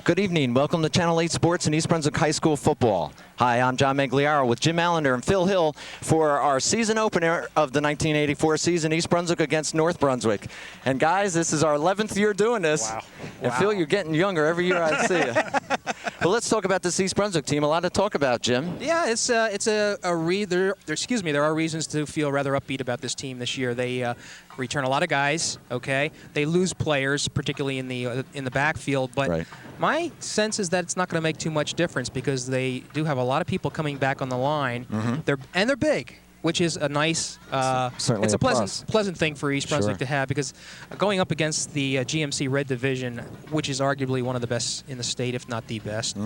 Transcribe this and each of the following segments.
Good evening. Welcome to Channel 8 Sports and East Brunswick High School football. Hi, I'm John Meggliolaro with Jim Allinder and Phil Hill for our season opener of the 1984 season, East Brunswick against North Brunswick. And guys, this is our 11th year doing this. Wow. And Phil, you're getting younger every year I see you. But let's talk about this East Brunswick team. A lot to talk about, Jim. Yeah, there are reasons to feel rather upbeat about this team this year. They return a lot of guys. Okay, they lose players, particularly in the backfield. But right. My sense is that it's not going to make too much difference because they do have a lot of people coming back on the line. Mm-hmm. They're big, which is a nice, certainly it's a plus. pleasant thing for East Brunswick to have, because going up against the GMC Red Division, which is arguably one of the best in the state, if not the best,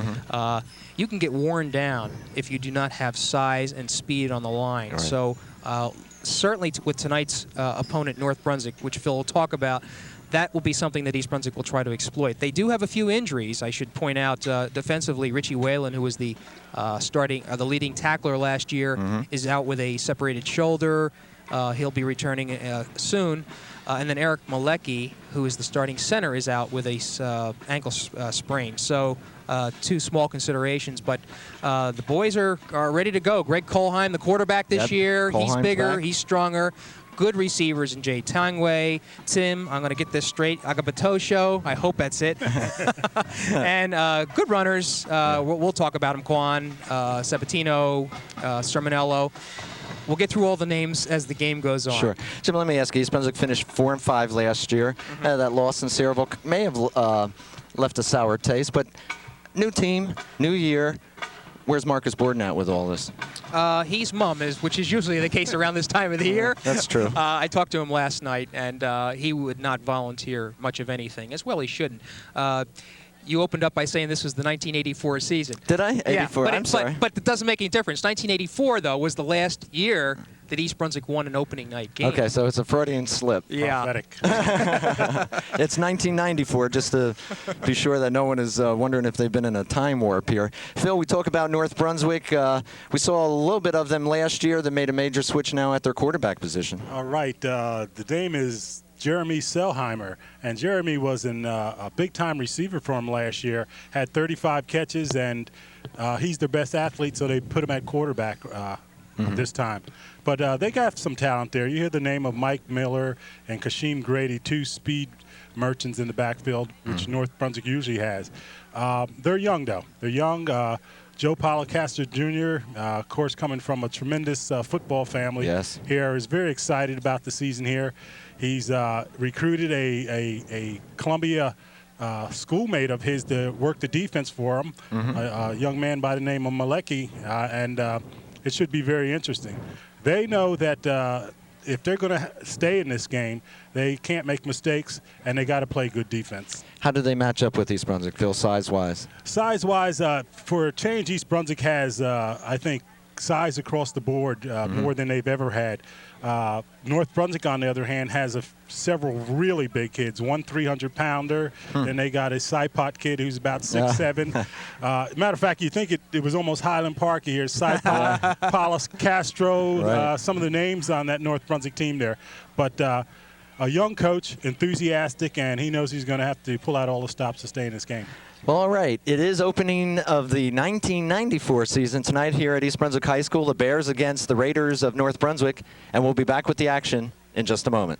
you can get worn down if you do not have size and speed on the line. Right. So certainly with tonight's opponent, North Brunswick, which Phil will talk about, that will be something that East Brunswick will try to exploit. They do have a few injuries. I should point out defensively, Richie Whalen, who was the leading tackler last year, is out with a separated shoulder. He'll be returning soon. And then Eric Malecki, who is the starting center, is out with a ankle sprain. So two small considerations, but the boys are ready to go. Greg Colheim, the quarterback this year, he's bigger, back. he's stronger. Good receivers in Jay Tangway, Tim, I'm going to get this straight, Agabatosho, I hope that's it. And good runners, we'll talk about them, Quan, Sabatino, Sermonello. We'll get through all the names as the game goes on. Sure. Jim, let me ask you, East Brunswick finished 4-5 last year. That loss in Sayreville may have left a sour taste, but new team, new year. Where's Marcus Borden at with all this? He's mum, which is usually the case around this time of the year. That's true. I talked to him last night, and he would not volunteer much of anything. As well, he shouldn't. You opened up by saying this was the 1984 season. Did I? 84, yeah, but I'm sorry. But it doesn't make any difference. 1984, though, was the last year that East Brunswick won an opening night game. Okay, so it's a Freudian slip. Yeah. It's 1994, just to be sure that no one is wondering if they've been in a time warp here. Phil, we talk about North Brunswick. We saw a little bit of them last year. They made a major switch now at their quarterback position. All right. The name is Jeremy Selheimer, and Jeremy was a big-time receiver for him last year, had 35 catches, and he's their best athlete, so they put him at quarterback this time. But they got some talent there. You hear the name of Mike Miller and Kashim Grady, two speed merchants in the backfield, which North Brunswick usually has. They're young, though. They're young. Joe Polycaster Jr., of course, coming from a tremendous football family here, is very excited about the season here. He's recruited a Columbia schoolmate of his to work the defense for him, a young man by the name of Malecki, and it should be very interesting. They know that if they're going to stay in this game, they can't make mistakes, and they got to play good defense. How do they match up with East Brunswick, Phil, size-wise? Size-wise, for a change, East Brunswick has, I think, size across the board more than they've ever had. North Brunswick, on the other hand, has several really big kids. One 300-pounder, then they got a Saipot kid who's about 6'7". Matter of fact, you think it was almost Highland Park here. Saipot, Paulus Castro, some of the names on that North Brunswick team there. But a young coach, enthusiastic, and he knows he's going to have to pull out all the stops to stay in this game. Well, all right. It is opening of the 1994 season tonight here at East Brunswick High School. The Bears against the Raiders of North Brunswick, and we'll be back with the action in just a moment.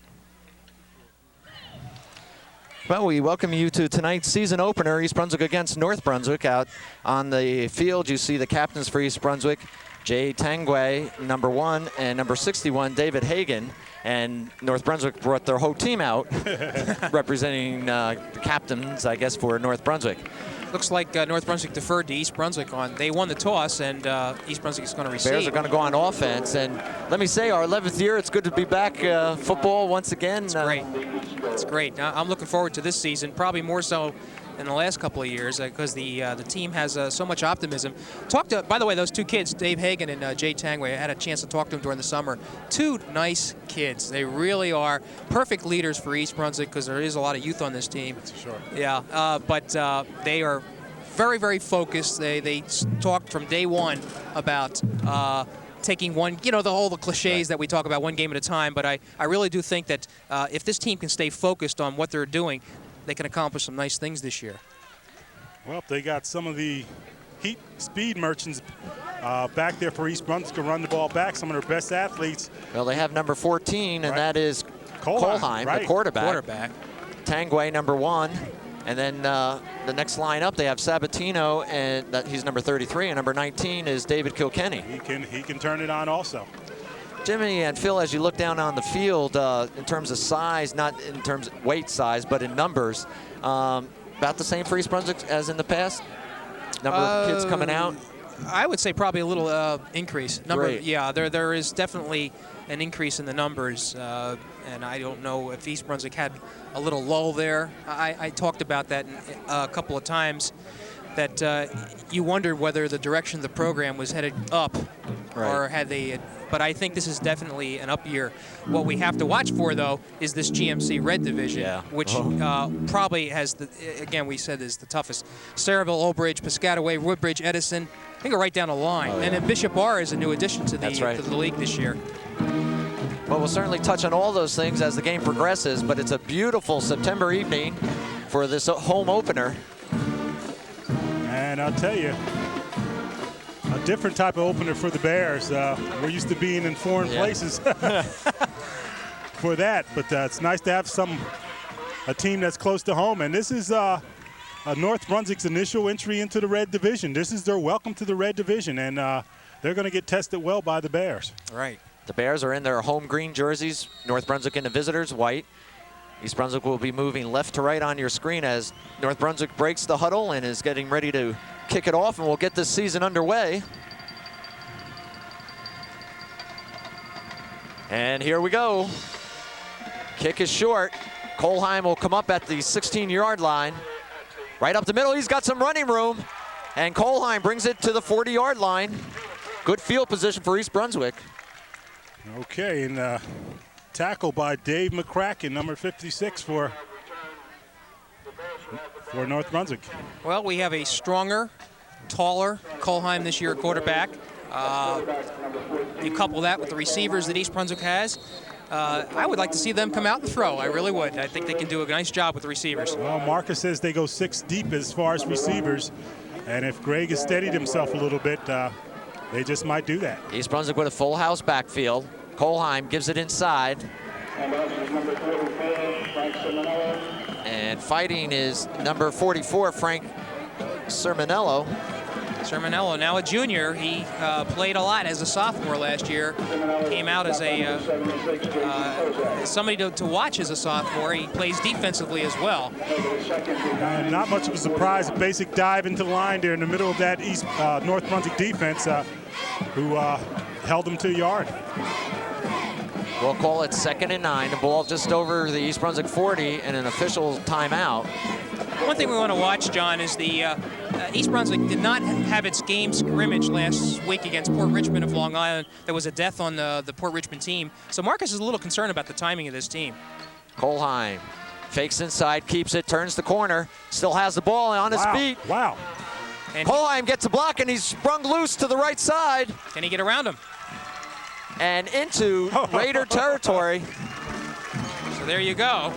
Well, we welcome you to tonight's season opener, East Brunswick against North Brunswick. Out on the field, you see the captains for East Brunswick, Jay Tangway, number 1, and number 61, David Hagan. And North Brunswick brought their whole team out, representing the captains, I guess, for North Brunswick. Looks like North Brunswick deferred to East Brunswick they won the toss, and East Brunswick is going to receive. Bears are going to go on offense, and let me say, our 11th year, it's good to be back football once again. It's great. It's great. I'm looking forward to this season, probably more so in the last couple of years, because the team has so much optimism. By the way, those two kids, Dave Hagan and Jay Tangway, I had a chance to talk to them during the summer. Two nice kids. They really are perfect leaders for East Brunswick, because there is a lot of youth on this team. That's for sure. Yeah, but they are very, very focused. They talked from day one about taking one, the cliches that we talk about, one game at a time. But I really do think that if this team can stay focused on what they're doing, they can accomplish some nice things this year. Well, they got some of the heat speed merchants back there for East Brunswick to run the ball back, some of their best athletes. Well, they have number 14, and that is Kolheim, the quarterback. Tangway, number 1. And then the next line up, they have Sabatino, and he's number 33, and number 19 is David Kilkenny. He can turn it on also. Jimmy and Phil, as you look down on the field, in terms of size, not in terms of weight size, but in numbers, about the same for East Brunswick as in the past? Number of kids coming out? I would say probably a little increase. Great. Yeah, there is definitely an increase in the numbers, and I don't know if East Brunswick had a little lull there. I talked about that a couple of times, that you wondered whether the direction of the program was headed up, or had they. But I think this is definitely an up year. What we have to watch for, though, is this GMC Red Division, which probably has, again, we said is the toughest. Saraville, Old Bridge, Piscataway, Woodbridge, Edison. I think right down the line. And then Bishop Bar is a new addition to the league this year. Well, we'll certainly touch on all those things as the game progresses, but it's a beautiful September evening for this home opener. And I'll tell you, a different type of opener for the Bears. We're used to being in foreign places for that, but it's nice to have a team that's close to home. And this is North Brunswick's initial entry into the Red Division. This is their welcome to the Red Division, and they're going to get tested well by the Bears. Right. The Bears are in their home green jerseys. North Brunswick in the visitors, white. East Brunswick will be moving left to right on your screen as North Brunswick breaks the huddle and is getting ready to kick it off, and we'll get this season underway. And here we go. Kick is short. Kolheim will come up at the 16-yard line. Right up the middle, he's got some running room. And Kolheim brings it to the 40-yard line. Good field position for East Brunswick. Okay, and tackle by Dave McCracken, number 56 for North Brunswick. Well, we have a stronger, taller Kolheim this year at quarterback. You couple that with the receivers that East Brunswick has. I would like to see them come out and throw. I really would. I think they can do a nice job with the receivers. Well, Marcus says they go 6 deep as far as receivers. And if Greg has steadied himself a little bit, they just might do that. East Brunswick with a full house backfield. Kolheim gives it inside. And fighting is number 44, Frank Sermonello. Sermonello, now a junior. He played a lot as a sophomore last year. Came out as somebody to watch as a sophomore. He plays defensively as well. Not much of a surprise. A basic dive into the line there in the middle of that North Brunswick defense, who held him to a yard. We'll call it 2nd and 9. The ball just over the East Brunswick 40 and an official timeout. One thing we want to watch, John, is the East Brunswick did not have its game scrimmage last week against Port Richmond of Long Island. There was a death on the Port Richmond team. So Marcus is a little concerned about the timing of this team. Kolheim fakes inside, keeps it, turns the corner, still has the ball on his feet. Wow. And Kolheim gets a block, and he's sprung loose to the right side. Can he get around him? And into Raider territory. So there you go.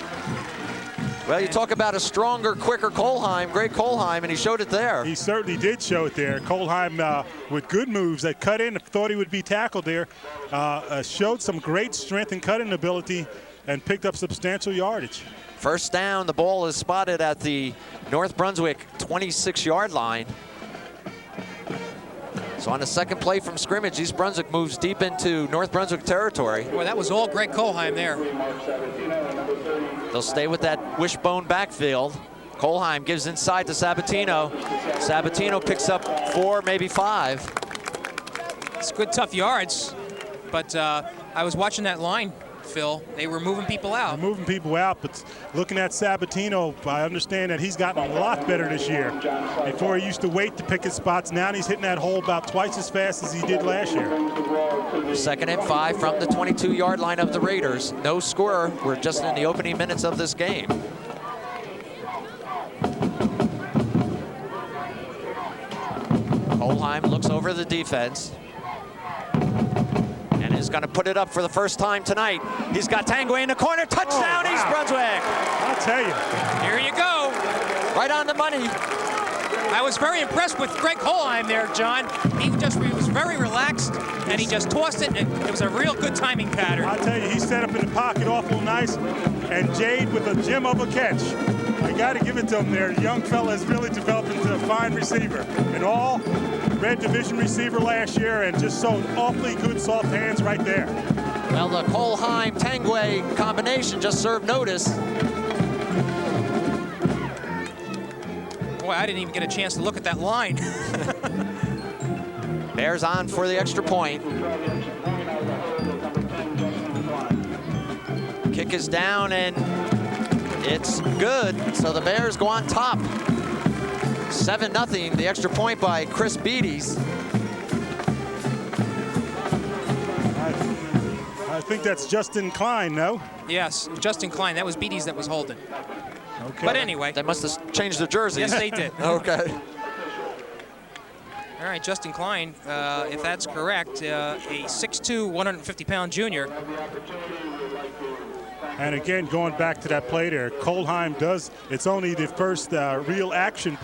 Well, you talk about a stronger, quicker Kolheim, great Kolheim, and he showed it there. He certainly did show it there. Kolheim with good moves that cut in, thought he would be tackled there, showed some great strength and cutting ability and picked up substantial yardage. First down, the ball is spotted at the North Brunswick 26-yard line. So on the second play from scrimmage, East Brunswick moves deep into North Brunswick territory. Boy, that was all Greg Kolheim there. They'll stay with that wishbone backfield. Kolheim gives inside to Sabatino. Sabatino picks up 4, maybe 5. It's good, tough yards. But I was watching that line, Phil. They were moving people out. They're moving people out, but looking at Sabatino, I understand that he's gotten a lot better this year. Before he used to wait to pick his spots. Now he's hitting that hole about twice as fast as he did last year. 2nd and 5 from the 22-yard line of the Raiders. No score. We're just in the opening minutes of this game. Kolheim looks over the defense and is going to put it up for the first time tonight. He's got Tangway in the corner. Touchdown, East Brunswick. I'll tell you. Here you go. Right on the money. I was very impressed with Greg Holheim there, John. He was very relaxed, and he just tossed it, and it was a real good timing pattern. I'll tell you, he set up in the pocket awful nice, and Jade with a gem of a catch. I got to give it to him there. The young fella has really developed into a fine receiver. An all Red Division receiver last year, and just so awfully good soft hands right there. Well, the Holheim-Tangway combination just served notice. Boy, I didn't even get a chance to look at that line. Bears on for the extra point. Kick is down, and it's good. So the Bears go on top. 7-0, the extra point by Chris Beatties. I think that's Justin Klein, no? Yes, Justin Klein. That was Beatties that was holding. Okay. But anyway. They must have changed their jerseys. Yes, they did. Okay. All right, Justin Klein, if that's correct, a 6'2", 150-pound junior. And again, going back to that play there, Holheim does, it's only the first real action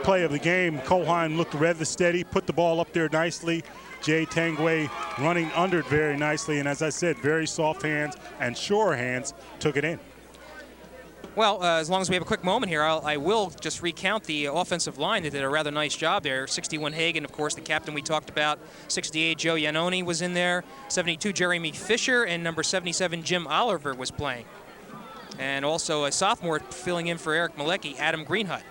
play of the game. Holheim looked rather steady, put the ball up there nicely. Jay Tangway running under it very nicely, and as I said, very soft hands and sure hands took it in. Well, as long as we have a quick moment here, I will just recount the offensive line that did a rather nice job there. 61 Hagan, of course, the captain we talked about. 68 Joe Iannone was in there. 72 Jeremy Fisher, and number 77 Jim Oliver was playing. And also a sophomore filling in for Eric Malecki, Adam Greenhut.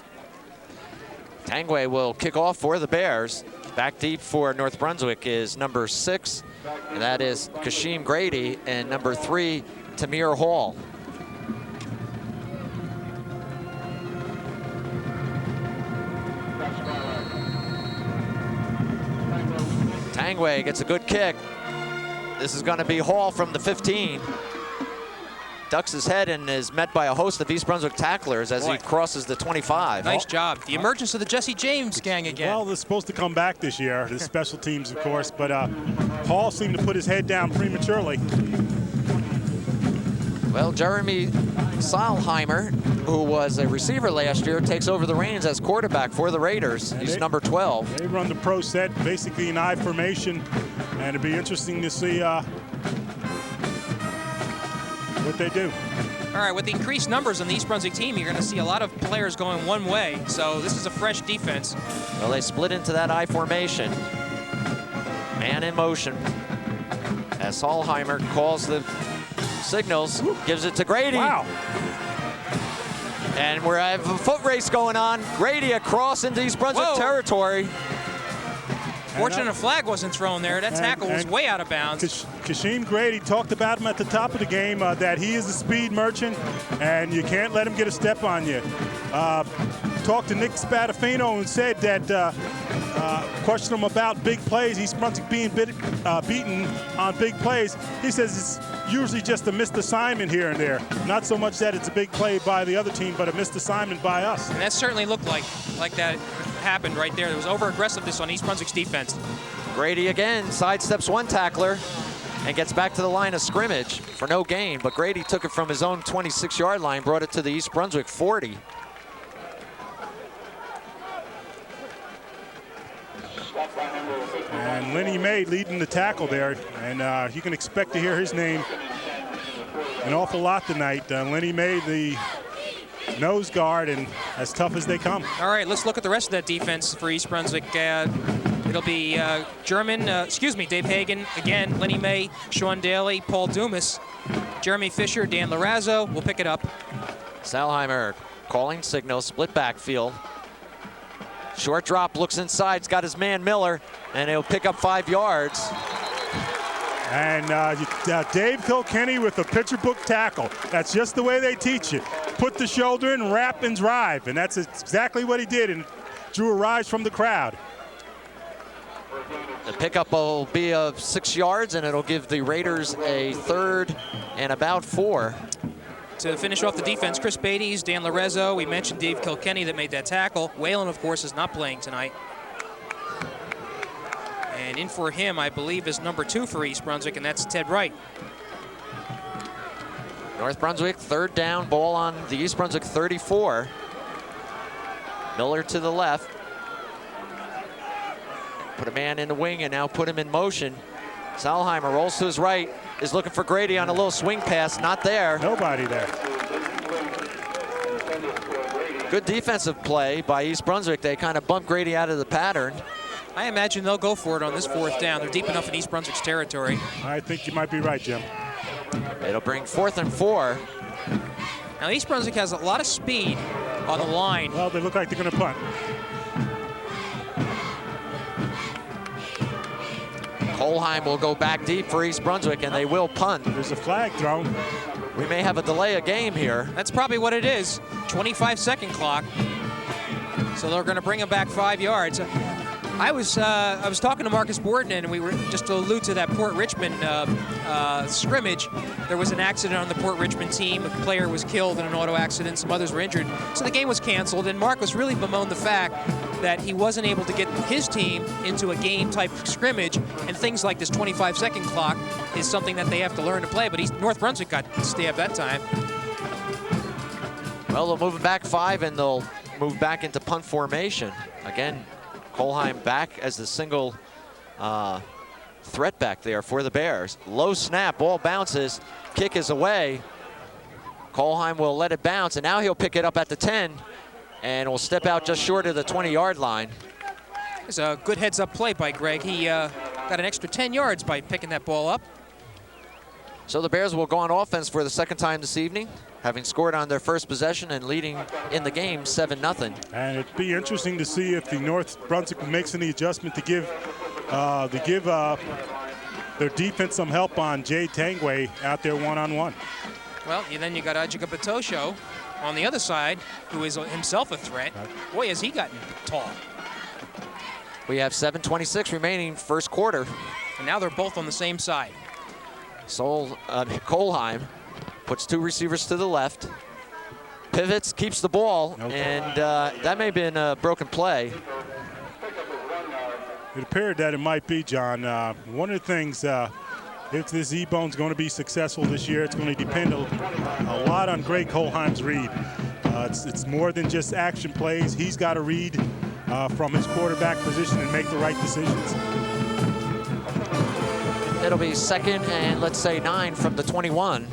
Tangway will kick off for the Bears. Back deep for North Brunswick is number 6, and that is Kashim Grady, and number 3, Tamir Hall. Tangway gets a good kick. This is going to be Hall from the 15. Ducks his head and is met by a host of East Brunswick tacklers as he crosses the 25. Nice job. The emergence of the Jesse James gang again. Well, they're supposed to come back this year, the special teams, of course, but Hall seemed to put his head down prematurely. Well, Jeremy Seilheimer, who was a receiver last year, takes over the reins as quarterback for the Raiders. He's number 12. They run the pro set, basically an I formation, and it'd be interesting to see what they do. All right, with the increased numbers on the East Brunswick team, you're going to see a lot of players going one way, so this is a fresh defense. Well, they split into that I formation. Man in motion. As Seilheimer calls the signals, gives it to Grady. Wow. And we have a foot race going on. Grady across into East Brunswick territory. Fortunate a flag wasn't thrown there. That tackle was way out of bounds. Kashim Grady talked about him at the top of the game, that he is a speed merchant, and you can't let him get a step on you. Talked to Nick Spadafino and said that, questioned him about big plays. East Brunswick being beaten on big plays. He says it's usually just a missed assignment here and there. Not so much that it's a big play by the other team, but a missed assignment by us. And that certainly looked like that happened right there. There was over-aggressiveness on East Brunswick's defense. Grady again sidesteps one tackler and gets back to the line of scrimmage for no gain, but Grady took it from his own 26-yard line, brought it to the East Brunswick 40. And Lenny May leading the tackle there, and you can expect to hear his name an awful lot tonight. Lenny May, the nose guard, and as tough as they come. All right, let's look at the rest of that defense for East Brunswick. It'll be Dave Hagan, again, Lenny May, Sean Daly, Paul Dumas, Jeremy Fisher, Dan Larazzo. We'll pick it up. Seilheimer calling signal, split backfield. Short drop, looks inside, he's got his man Miller, and he'll pick up 5 yards. And Dave Kilkenny with a picture book tackle. That's just the way they teach you. Put the shoulder in, wrap and drive, and that's exactly what he did, and drew a rise from the crowd. The pickup will be of 6 yards, and it'll give the Raiders a 3rd and about 4. To finish off the defense, Chris Beatties, Dan Larazzo. We mentioned Dave Kilkenny that made that tackle. Whalen, of course, is not playing tonight. And in for him, I believe, is number 2 for East Brunswick, and that's Ted Wright. North Brunswick, 3rd down, ball on the East Brunswick 34. Miller to the left. Put a man in the wing and now put him in motion. Salheimer rolls to his right, is looking for Grady on a little swing pass, not there. Nobody there. Good defensive play by East Brunswick. They kind of bumped Grady out of the pattern. I imagine they'll go for it on this 4th down. They're deep enough in East Brunswick's territory. I think you might be right, Jim. It'll bring 4th and 4. Now, East Brunswick has a lot of speed on the line. Well, they look like they're going to punt. Kolheim will go back deep for East Brunswick, and they will punt. There's a flag thrown. We may have a delay of game here. That's probably what it is. 25-second clock. So they're going to bring him back 5 yards. I was talking to Marcus Borden, and we were just to allude to that Port Richmond scrimmage. There was an accident on the Port Richmond team. A player was killed in an auto accident. Some others were injured. So the game was canceled, and Marcus really bemoaned the fact that he wasn't able to get his team into a game-type scrimmage, and things like this 25-second clock is something that they have to learn to play. But North Brunswick got stabbed that time. Well, they'll move it back 5, and they'll move back into punt formation. Again, Kolheim back as the single threat back there for the Bears. Low snap, ball bounces, kick is away. Kolheim will let it bounce, and now he'll pick it up at the 10, and will step out just short of the 20-yard line. It's a good heads-up play by Greg. He got an extra 10 yards by picking that ball up. So the Bears will go on offense for the 2nd time this evening, having scored on their first possession and leading in the game 7-0. And it'd be interesting to see if the North Brunswick makes any adjustment to give their defense some help on Jay Tangway out there one-on-one. Well, then you got Ajika Batosho on the other side, who is himself a threat. Boy, has he gotten tall. We have 7:26 remaining, first quarter. And now they're both on the same side. Kolheim puts 2 receivers to the left, pivots, keeps the ball, and that may have been a broken play. It appeared that it might be, John. One of the things, if this E-Bone's going to be successful this year, it's going to depend a lot on Greg Kolheim's read. It's more than just action plays. He's got to read from his quarterback position and make the right decisions. It'll be 2nd and, let's say, 9 from the 21.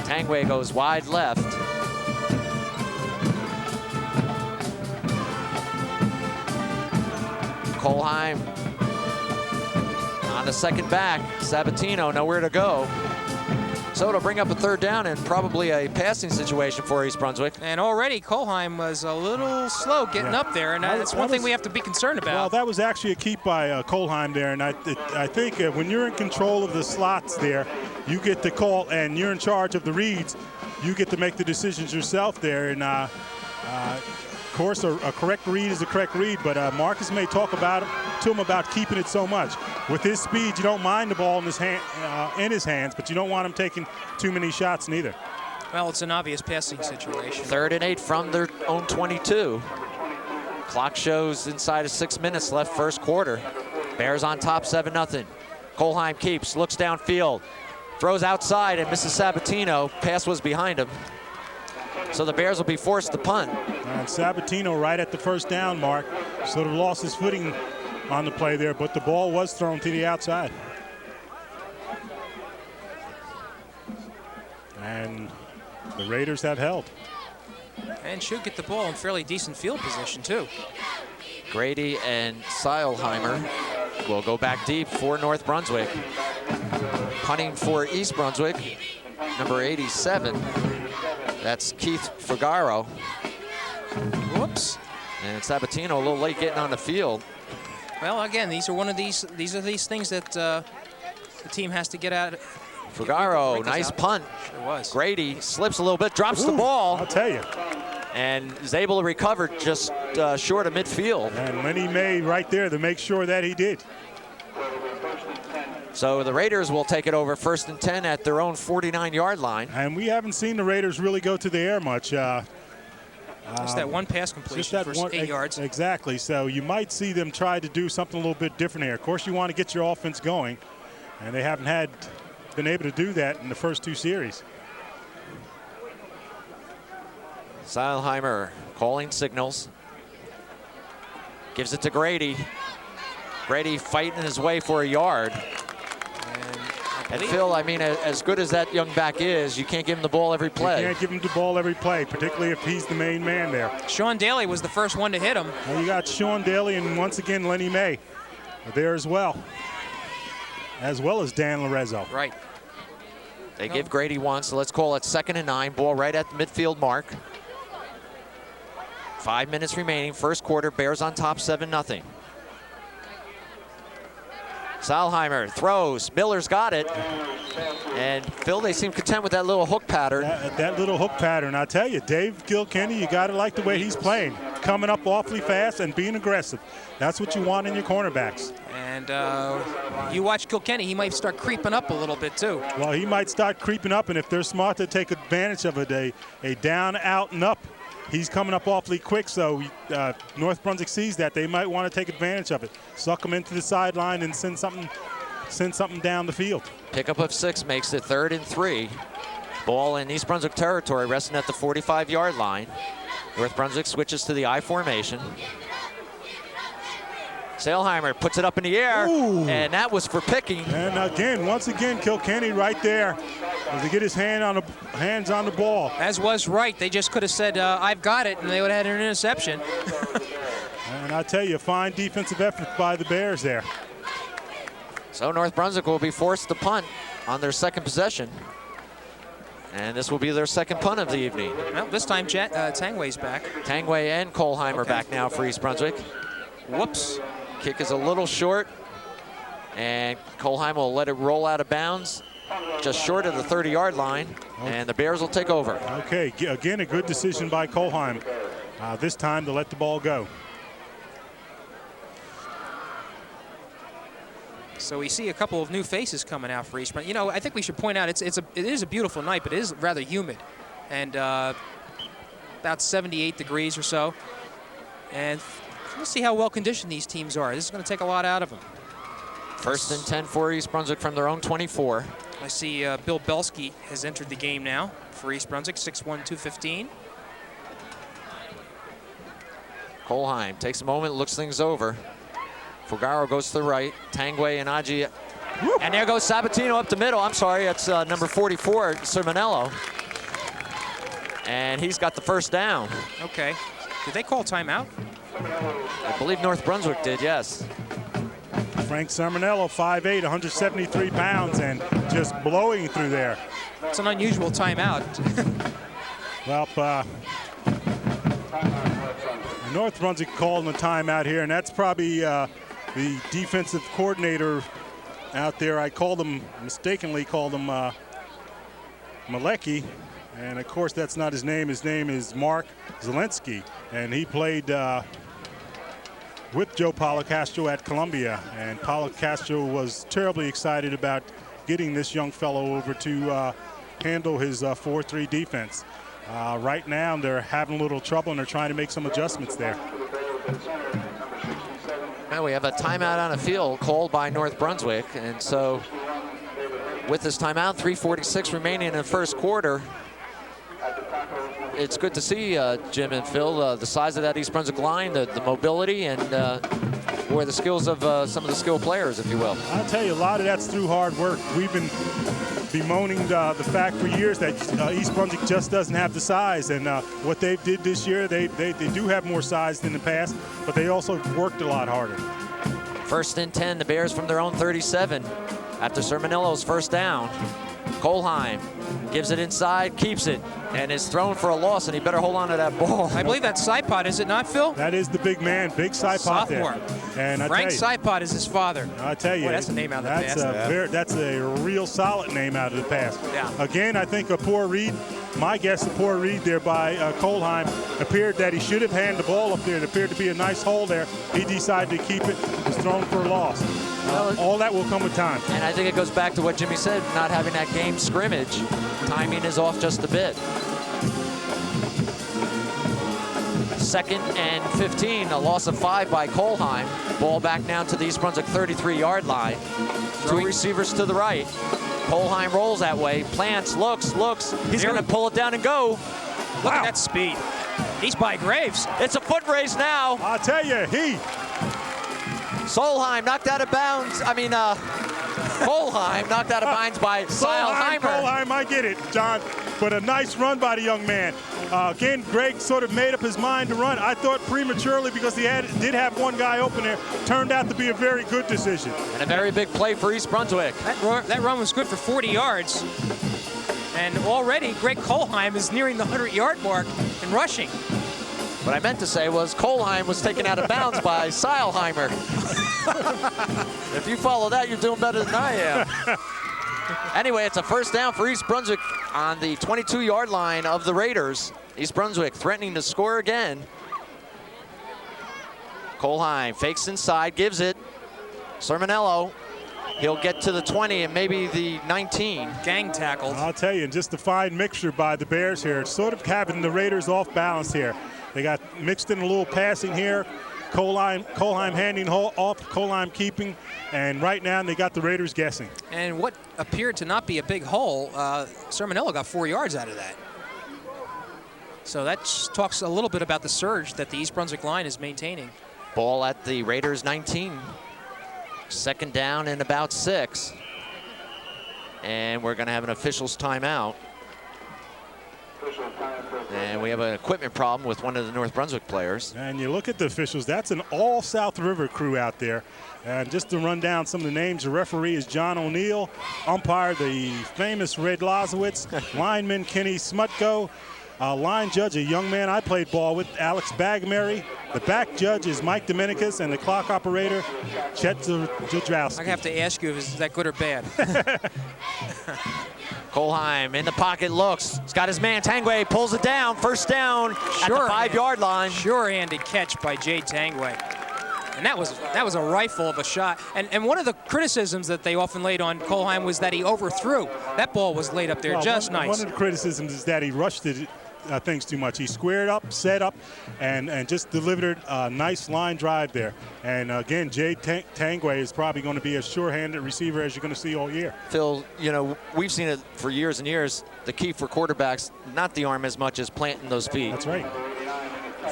Tangway goes wide left. Kolheim on the second back. Sabatino nowhere to go. So it'll bring up a 3rd down and probably a passing situation for East Brunswick. And already Kolheim was a little slow getting up there, and that's one thing we have to be concerned about. Well, that was actually a keep by Kolheim there, and I think when you're in control of the slots there, you get the call, and you're in charge of the reads, you get to make the decisions yourself there. And of course, a correct read is a correct read, but Marcus may talk to him about keeping it so much. With his speed, you don't mind the ball in his hands, but you don't want him taking too many shots neither. Well, it's an obvious passing situation. 3rd and 8 from their own 22. Clock shows inside of 6 minutes left first quarter. Bears on top 7-0. Kolheim keeps, looks downfield, throws outside and misses Sabatino. Pass was behind him. So the Bears will be forced to punt. And Sabatino right at the 1st down mark, sort of lost his footing on the play there, but the ball was thrown to the outside. And the Raiders have held. And should get the ball in fairly decent field position, too. Grady and Seilheimer will go back deep for North Brunswick. Punting for East Brunswick, number 87. That's Keith Figaro. Whoops. And Sabatino a little late getting on the field. Well, again, these are these things that the team has to get at. Figaro, nice punt. Sure was. Grady slips a little bit, drops the ball. I'll tell you. And is able to recover just short of midfield. And Lenny May right there to make sure that he did. So the Raiders will take it over 1st and 10 at their own 49-yard line. And we haven't seen the Raiders really go to the air much. Just that one pass completion for 8 yards. Exactly. So you might see them try to do something a little bit different here. Of course, you want to get your offense going, and they haven't been able to do that in the first 2 series. Seilheimer calling signals. Gives it to Grady. Grady fighting his way for a yard. And Phil, I mean, as good as that young back is, you can't give him the ball every play. You can't give him the ball every play, particularly if he's the main man there. Sean Daly was the first one to hit him. Well, you got Sean Daly and once again Lenny May there as well as Dan Lorenzo. Right. They give Grady one, so let's call it 2nd and 9. Ball right at the midfield mark. 5 minutes remaining, first quarter. Bears on top 7-0. Seilheimer throws. Miller's got it. And Phil, they seem content with that little hook pattern. That little hook pattern. I tell you, Dave Kilkenny, you got to like the way he's playing. Coming up awfully fast and being aggressive. That's what you want in your cornerbacks. And you watch Kilkenny, he might start creeping up a little bit too. Well, he might start creeping up, and if they're smart to take advantage of it, a down, out, and up. He's coming up awfully quick, so North Brunswick sees that. They might want to take advantage of it. Suck him into the sideline and send something down the field. Pickup of 6 makes it 3rd and 3. Ball in East Brunswick territory, resting at the 45-yard line. North Brunswick switches to the I formation. Seilheimer puts it up in the air, Ooh. And that was for picking. And again, once again, Kilkenny right there to get his hands on the ball. As was right. They just could have said, I've got it, and they would have had an interception. And I tell you, fine defensive effort by the Bears there. So North Brunswick will be forced to punt on their second possession. And this will be their second punt of the evening. Well, this time Tangway's back. Tangway and Kohlheimer back now for East Brunswick. Whoops. Kick is a little short, and Kohlheimer will let it roll out of bounds just short of the 30-yard line, and the Bears will take over. Okay, again, a good decision by Kohlheim this time to let the ball go. So we see a couple of new faces coming out for East Brunswick. You know, I think we should point out it is a beautiful night, but it is rather humid, and about 78 degrees or so. And we'll see how well conditioned these teams are. This is going to take a lot out of them. 1st and 10 for East Brunswick from their own 24. I see Bill Belsky has entered the game now for East Brunswick, 6'1", 215. Kohlheim takes a moment, looks things over. Fugaro goes to the right. Tangway and Aji. And there goes Sabatino up the middle. I'm sorry, that's number 44, Sermonello. And he's got the first down. Okay. Did they call timeout? I believe North Brunswick did, yes. Frank Sermonello, 5'8", 173 pounds, and just blowing through there. It's an unusual timeout. Well, North Brunswick called a timeout here, and that's probably the defensive coordinator out there. I mistakenly called him Malecki, and of course that's not his name. His name is Mark Zelensky, and he played with Joe Polocastro at Columbia, and Polocastro was terribly excited about getting this young fellow over to handle his 4-3 defense. Right now they're having a little trouble, and they're trying to make some adjustments there. Now we have a timeout on the field called by North Brunswick, and so with this timeout, 3:46 remaining in the first quarter. It's good to see, Jim and Phil, the size of that East Brunswick line, the mobility, and where the skills of some of the skilled players, if you will. I'll tell you, a lot of that's through hard work. We've been bemoaning the fact for years that East Brunswick just doesn't have the size, and what they did this year, they do have more size than the past, but they also worked a lot harder. 1st and 10, the Bears from their own 37 after Sermonello's first down. Kohlheim gives it inside, keeps it, and is thrown for a loss, and he better hold on to that ball. I believe that's Saipot, is it not, Phil? That is the big man, Big Saipot there. Sophomore. And Frank Saipot is his father. I tell you, boy, that's a name out of the past. That's a real solid name out of the past. Yeah. Again, I think a poor read. My guess, a poor read there by Kohlheim. Appeared that he should have handed the ball up there. It appeared to be a nice hole there. He decided to keep it. Was thrown for a loss. All that will come with time. And I think it goes back to what Jimmy said, not having that game scrimmage. Timing is off just a bit. 2nd and 15, a loss of 5 by Kohlheim. Ball back now to the East Brunswick 33-yard line. 2 receivers to the right. Kohlheim rolls that way, plants, looks. He's going to pull it down and go. Look at that speed. He's by Graves. It's a foot race now. I'll tell you, Solheim knocked out of bounds. Kolheim knocked out of bounds by Seilheimer. Kolheim, I get it, John. But a nice run by the young man. Again, Greg sort of made up his mind to run. I thought prematurely because he did have one guy open there. Turned out to be a very good decision. And a very big play for East Brunswick. That run was good for 40 yards. And already Greg Kolheim is nearing the 100-yard mark in rushing. What I meant to say was Kolheim was taken out of bounds by Seilheimer. If you follow that, you're doing better than I am. Anyway, it's a first down for East Brunswick on the 22-yard line of the Raiders. East Brunswick threatening to score again. Kolheim fakes inside, gives it. Sermonello, he'll get to the 20 and maybe the 19. Gang tackled. I'll tell you, just a fine mixture by the Bears here. It's sort of having the Raiders off balance here. They got mixed in a little passing here. Kolheim handing off, Kolheim keeping, and right now they got the Raiders guessing. And what appeared to not be a big hole, Sermonello got 4 yards out of that. So that talks a little bit about the surge that the East Brunswick line is maintaining. Ball at the Raiders 19. Second down and about 6. And we're going to have an official's timeout. And we have an equipment problem with one of the North Brunswick players. And you look at the officials, that's an all South River crew out there. And just to run down some of the names, the referee is John O'Neill, umpire the famous Red Lozowitz, lineman Kenny Smutko, line judge, a young man I played ball with, Alex Bagmary. The back judge is Mike Dominicus, and the clock operator, Chet Jadrowski. I have to ask you, is that good or bad? Kolheim in the pocket, looks. He's got his man, Tangway, pulls it down. First down at the 5-yard line. Sure-handed catch by Jay Tangway. And that was a rifle of a shot. And one of the criticisms that they often laid on Kolheim was that he overthrew. That ball was laid up there nice. One of the criticisms is that he rushed it. Things too much. He squared up, set up, and just delivered a nice line drive there. And again, Jay Tangway is probably going to be a sure-handed receiver as you're going to see all year. Phil, you know, we've seen it for years and years. The key for quarterbacks, not the arm as much as planting those feet. That's right.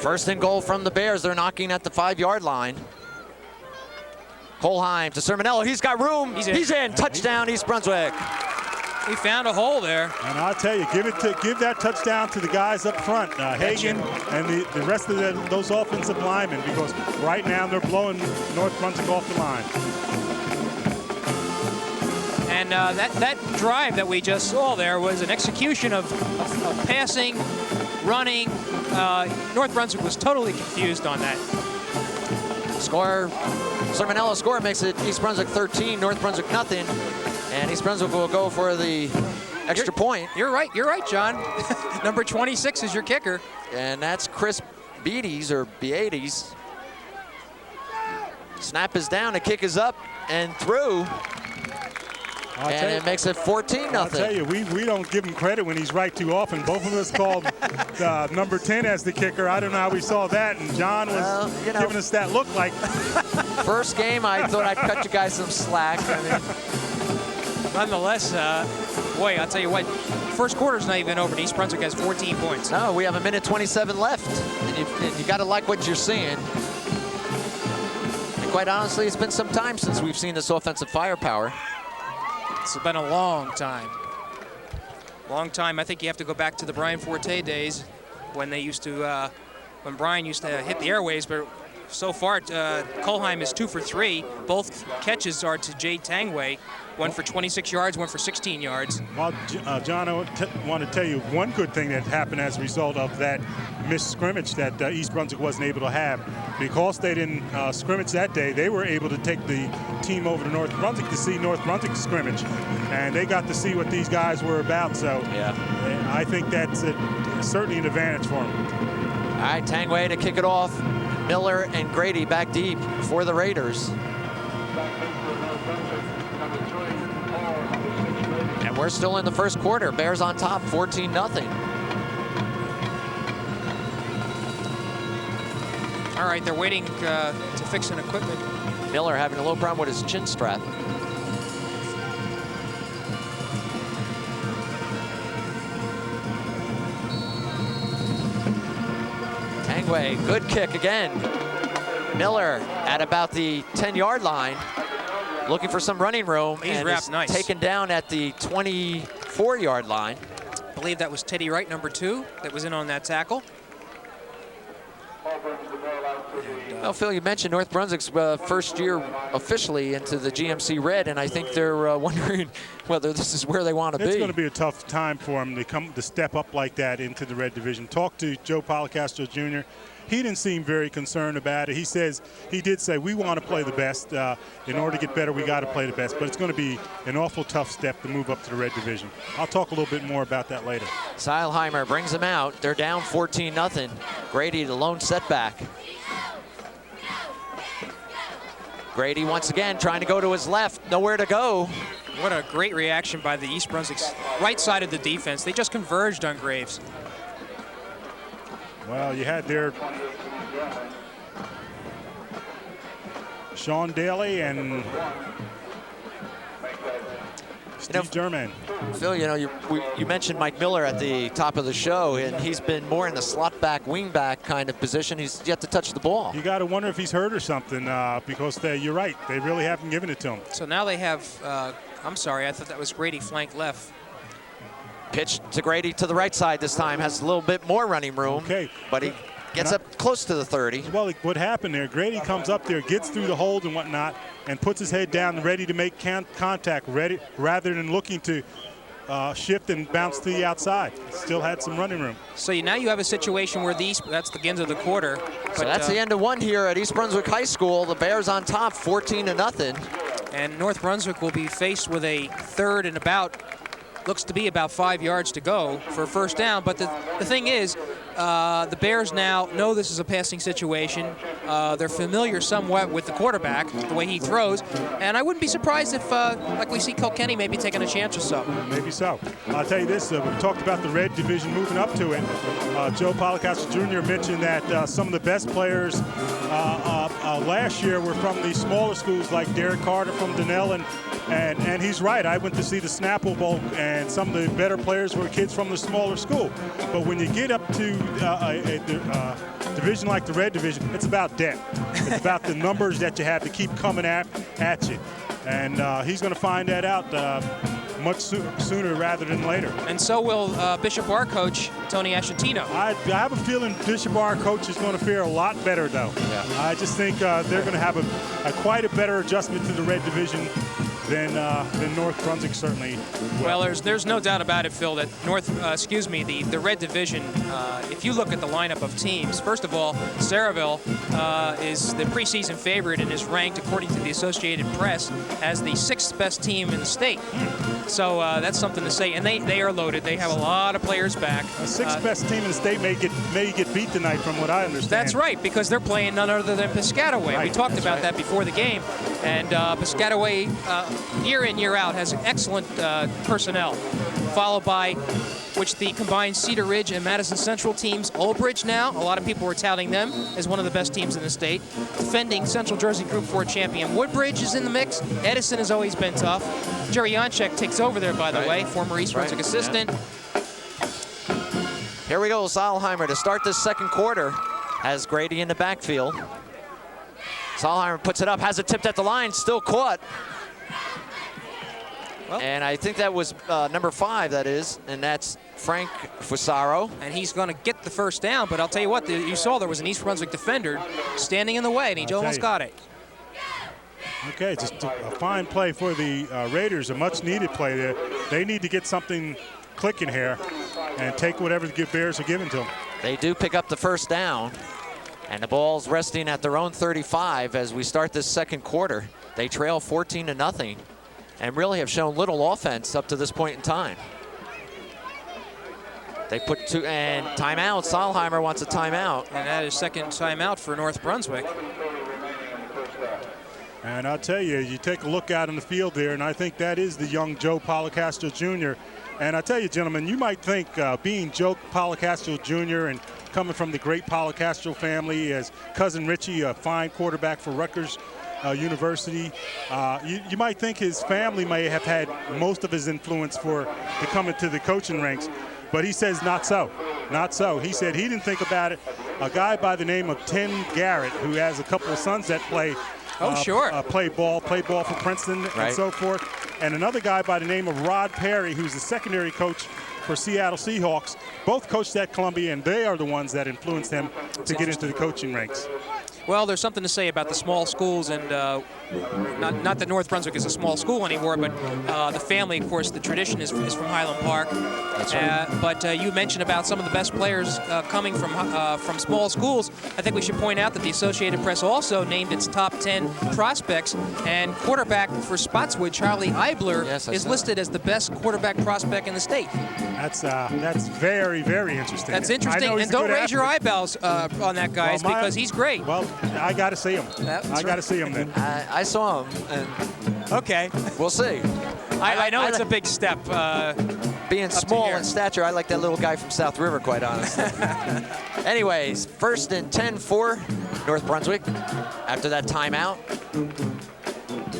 First and goal from the Bears. They're knocking at the 5-yard line. Kolheim to Sermonello. He's got room. He's in. Touchdown, East Brunswick. He found a hole there. And I'll tell you, give that touchdown to the guys up front, Hagan and the rest of those offensive linemen, because right now they're blowing North Brunswick off the line. And that drive that we just saw there was an execution of passing, running. North Brunswick was totally confused on that. Sermonello score makes it East Brunswick 13, North Brunswick nothing. And East Brunswick will go for the extra point. You're right, John. Number 26 is your kicker. And that's Chris Beatties, or Beatties. Snap is down, the kick is up and through. And it makes it 14-0. I'll tell you, we don't give him credit when he's right too often. Both of us called number 10 as the kicker. I don't know how we saw that, and John was giving us that look like. First game, I thought I'd cut you guys some slack. Nonetheless, boy, I'll tell you what, first quarter's not even over, and East Brunswick has 14 points. No, we have a minute 27 left, and you got to like what you're seeing. And quite honestly, it's been some time since we've seen this offensive firepower. It's been a long time. Long time. I think you have to go back to the Brian Forte days when they used to, when Brian used to hit the airwaves, but so far, Kolheim is 2 for 3. Both catches are to Jay Tangway. One for 26 yards, one for 16 yards. Well, John, I want to tell you one good thing that happened as a result of that missed scrimmage that East Brunswick wasn't able to have. Because they didn't scrimmage that day, they were able to take the team over to North Brunswick to see North Brunswick scrimmage. And they got to see what these guys were about. So I think that's certainly an advantage for them. All right, Tangway to kick it off. Miller and Grady back deep for the Raiders. And we're still in the first quarter. Bears on top, 14-0. All right, they're waiting to fix an equipment. Miller having a little problem with his chin strap. Tangway, good kick again. Miller at about the 10-yard line, looking for some running room. He's and wrapped is nice. taken down at the 24-yard line. I believe that was Teddy Wright, number 2, that was in on that tackle. Well, Phil, you mentioned North Brunswick's first year officially into the GMC Red, and I think they're wondering whether this is where they want to be. It's going to be a tough time for them to step up like that into the Red Division. Talk to Joe Policastro Jr. He didn't seem very concerned about it. He did say, we want to play the best. In order to get better, we got to play the best. But it's going to be an awful tough step to move up to the Red Division. I'll talk a little bit more about that later. Seilheimer brings them out. They're down 14-0. Grady, the lone setback. Grady once again trying to go to his left, nowhere to go. What a great reaction by the East Brunswick's right side of the defense. They just converged on Graves. Well, you had there Sean Daly and Steve German. Phil, you know, you mentioned Mike Miller at the top of the show, and he's been more in the slot back, wing back kind of position. He's yet to touch the ball. You got to wonder if he's hurt or something, because you're right. They really haven't given it to him. So now they have, I'm sorry, I thought that was Grady flank left. Pitch to Grady to the right side this time. Has a little bit more running room. Okay. But he gets up close to the 30. Well, what happened there, Grady comes up there, gets through the hold and whatnot, and puts his head down ready to make contact, rather than looking to shift and bounce to the outside. Still had some running room. So now you have a situation where that's the end of the quarter. So that's the end of one here at East Brunswick High School. The Bears on top, 14-0. And North Brunswick will be faced with a third and looks to be about 5 yards to go for a first down. But the thing is, the Bears now know this is a passing situation. They're familiar somewhat with the quarterback, the way he throws. And I wouldn't be surprised if, like we see Kilkenny maybe taking a chance or so. Maybe so. I'll tell you this, we talked about the Red Division moving up to it. Joe Policastro Jr. mentioned that some of the best players last year were from the smaller schools like Derek Carter from Donnell, and he's right. I went to see the Snapple Bowl, and some of the better players were kids from the smaller school. But when you get up to a division like the Red Division, it's about depth. It's about the numbers that you have to keep coming at you. And he's going to find that out much sooner rather than later. And so will Bishop Bar coach Tony Asciatino. I have a feeling Bishop Bar coach is going to fare a lot better, though. Yeah. I just think they're going to have quite a better adjustment to the Red Division than North Brunswick certainly. Well, there's no doubt about it, Phil, that the Red Division, if you look at the lineup of teams, first of all, Saraville is the preseason favorite and is ranked, according to the Associated Press, as the 6th best team in the state. So that's something to say. And they are loaded. They have a lot of players back. The 6th best team in the state may get beat tonight, from what I understand. That's right, because they're playing none other than Piscataway. Right. We talked about that before the game. And Piscataway, year in, year out, has excellent personnel, followed by which the combined Cedar Ridge and Madison Central teams. Old Bridge now, a lot of people were touting them as one of the best teams in the state. Defending Central Jersey Group 4 champion Woodbridge is in the mix. Edison has always been tough. Jerry Janczek takes over there, by the way, former East Brunswick assistant. Yeah. Here we go, Seilheimer to start this second quarter. Has Grady in the backfield. Seilheimer puts it up, has it tipped at the line, still caught. Well, and I think that was number 5, that is, and that's Frank Fusaro. And he's going to get the first down, but I'll tell you what, you saw there was an East Brunswick defender standing in the way, and he almost got it. Okay, just a fine play for the Raiders, a much-needed play there. They need to get something clicking here and take whatever the Bears are giving to them. They do pick up the first down, and the ball's resting at their own 35 as we start this second quarter. They trail 14-0. And really have shown little offense up to this point in time. They put 2 and timeout. Seilheimer wants a timeout. And that is second timeout for North Brunswick. And I'll tell you, you take a look out in the field there, and I think that is the young Joe Policastro Jr. And I tell you, gentlemen, you might think being Joe Policastro Jr. and coming from the great Policastro family, as cousin Richie, a fine quarterback for Rutgers University, you might think his family may have had most of his influence to come into the coaching ranks, but he says not so. Not so. He said he didn't think about it a guy by the name of Tim Garrett, who has a couple of sons that play play ball for Princeton and so forth. And another guy by the name of Rod Perry, who's the secondary coach for Seattle Seahawks. Both coached at Columbia, and they are the ones that influenced him to get into the coaching ranks. Well, there's something to say about the small schools, and not that North Brunswick is a small school anymore, but the family, of course, the tradition is from Highland Park. That's right. But you mentioned about some of the best players coming from small schools. I think we should point out that the Associated Press also named its top 10 prospects, and quarterback for Spotswood, Charlie Eibler, is listed as the best quarterback prospect in the state. That's very, very interesting. That's interesting, and don't raise your eyebrows on that, guys, because he's great. Well, I got to see him. I got to see him then. I saw him, and okay, we'll see. I know it's a big step. Being small in stature, I like that little guy from South River, quite honestly. Anyways, 1st and 10 for North Brunswick. After that timeout,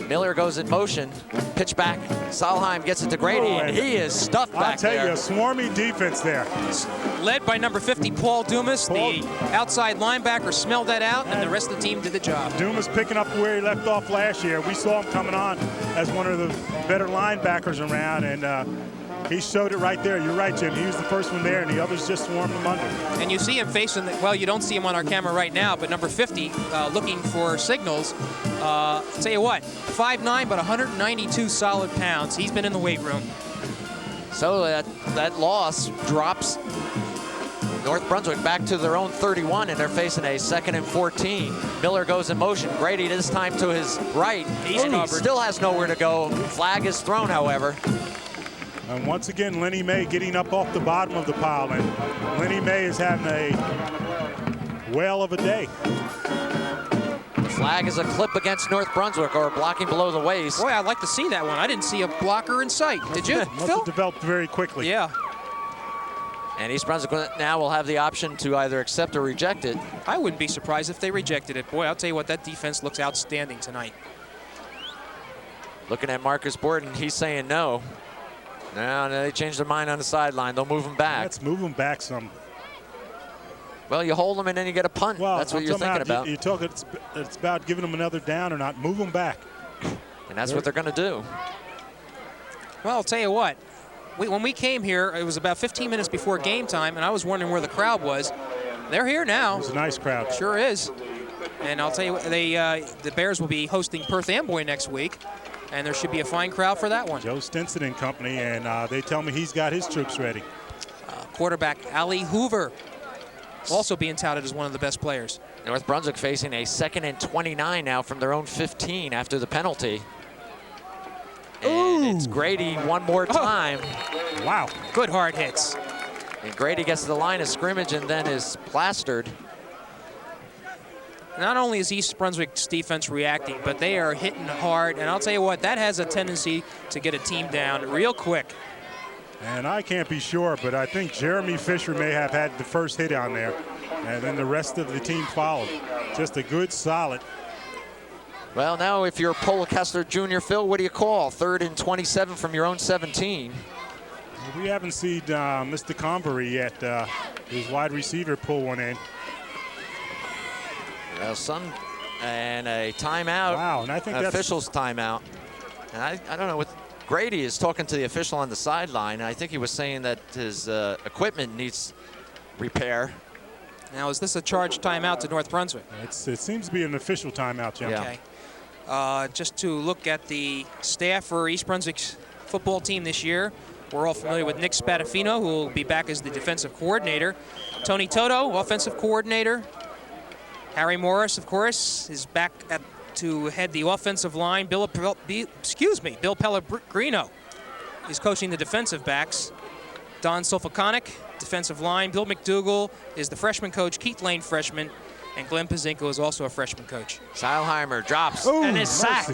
Miller goes in motion, pitch back. Solheim gets it to Grady, and he is stuffed back there. I'll tell you, a swarmy defense there. Led by number 50, Paul Dumas. The outside linebacker smelled that out, and the rest of the team did the job. Dumas picking up where he left off last year. We saw him coming on as one of the better linebackers around, and he showed it right there. You're right, Jim. He was the first one there, and the others just swarmed him under. And you see him facing, well, you don't see him on our camera right now, but number 50 looking for signals. I'll tell you what, 5'9", but 192 solid pounds. He's been in the weight room. So that loss drops North Brunswick back to their own 31, and they're facing a 2nd and 14. Miller goes in motion. Grady this time to his right. He still has nowhere to go. Flag is thrown, however. And once again, Lenny May getting up off the bottom of the pile, and Lenny May is having a whale of a day. Flag is a clip against North Brunswick, or blocking below the waist. Boy, I'd like to see that one. I didn't see a blocker in sight. Did you, Must Phil? have developed very quickly. Yeah. And East Brunswick now will have the option to either accept or reject it. I wouldn't be surprised if they rejected it. Boy, I'll tell you what, that defense looks outstanding tonight. Looking at Marcus Borden, he's saying no. No, they changed their mind on the sideline. They'll move him back. Let's move him back some. Well, you hold them and then you get a punt. Well, that's what you're thinking about. You talk, it's about giving them another down or not. Move them back. And that's what they're going to do. Well, I'll tell you what. When we came here, it was about 15 minutes before game time, and I was wondering where the crowd was. They're here now. It's a nice crowd. Sure is. And I'll tell you what, the Bears will be hosting Perth Amboy next week, and there should be a fine crowd for that one. Joe Stinson and company, and they tell me he's got his troops ready. Quarterback Ali Hoover also being touted as one of the best players. North Brunswick facing a 2nd and 29 now from their own 15 after the penalty. And it's Grady one more time. Wow. Good hard hits. And Grady gets to the line of scrimmage and then is plastered. Not only is East Brunswick's defense reacting, but they are hitting hard. And I'll tell you what, that has a tendency to get a team down real quick. And I can't be sure, but I think Jeremy Fisher may have had the first hit on there. And then the rest of the team followed. Just a good, solid. Well, now if you're Polakester Jr., Phil, what do you call? 3rd and 27 from your own 17. We haven't seen Mr. Convery yet. His wide receiver pull one in. Well, and a timeout. Wow, and I think official's timeout. And I don't know what Grady is talking to the official on the sideline. I think he was saying that his equipment needs repair. Now, is this a charged timeout to North Brunswick? It seems to be an official timeout, Jim. Yeah. Okay. Just to look at the staff for East Brunswick's football team this year, we're all familiar with Nick Spadafino, who will be back as the defensive coordinator. Tony Toto, offensive coordinator. Harry Morris, of course, is back to head the offensive line. Bill Pellegrino is coaching the defensive backs. Don Sulfakonic, defensive line. Bill McDougall is the freshman coach. Keith Lane, freshman. And Glenn Pazinko is also a freshman coach. Seilheimer drops and is sacked.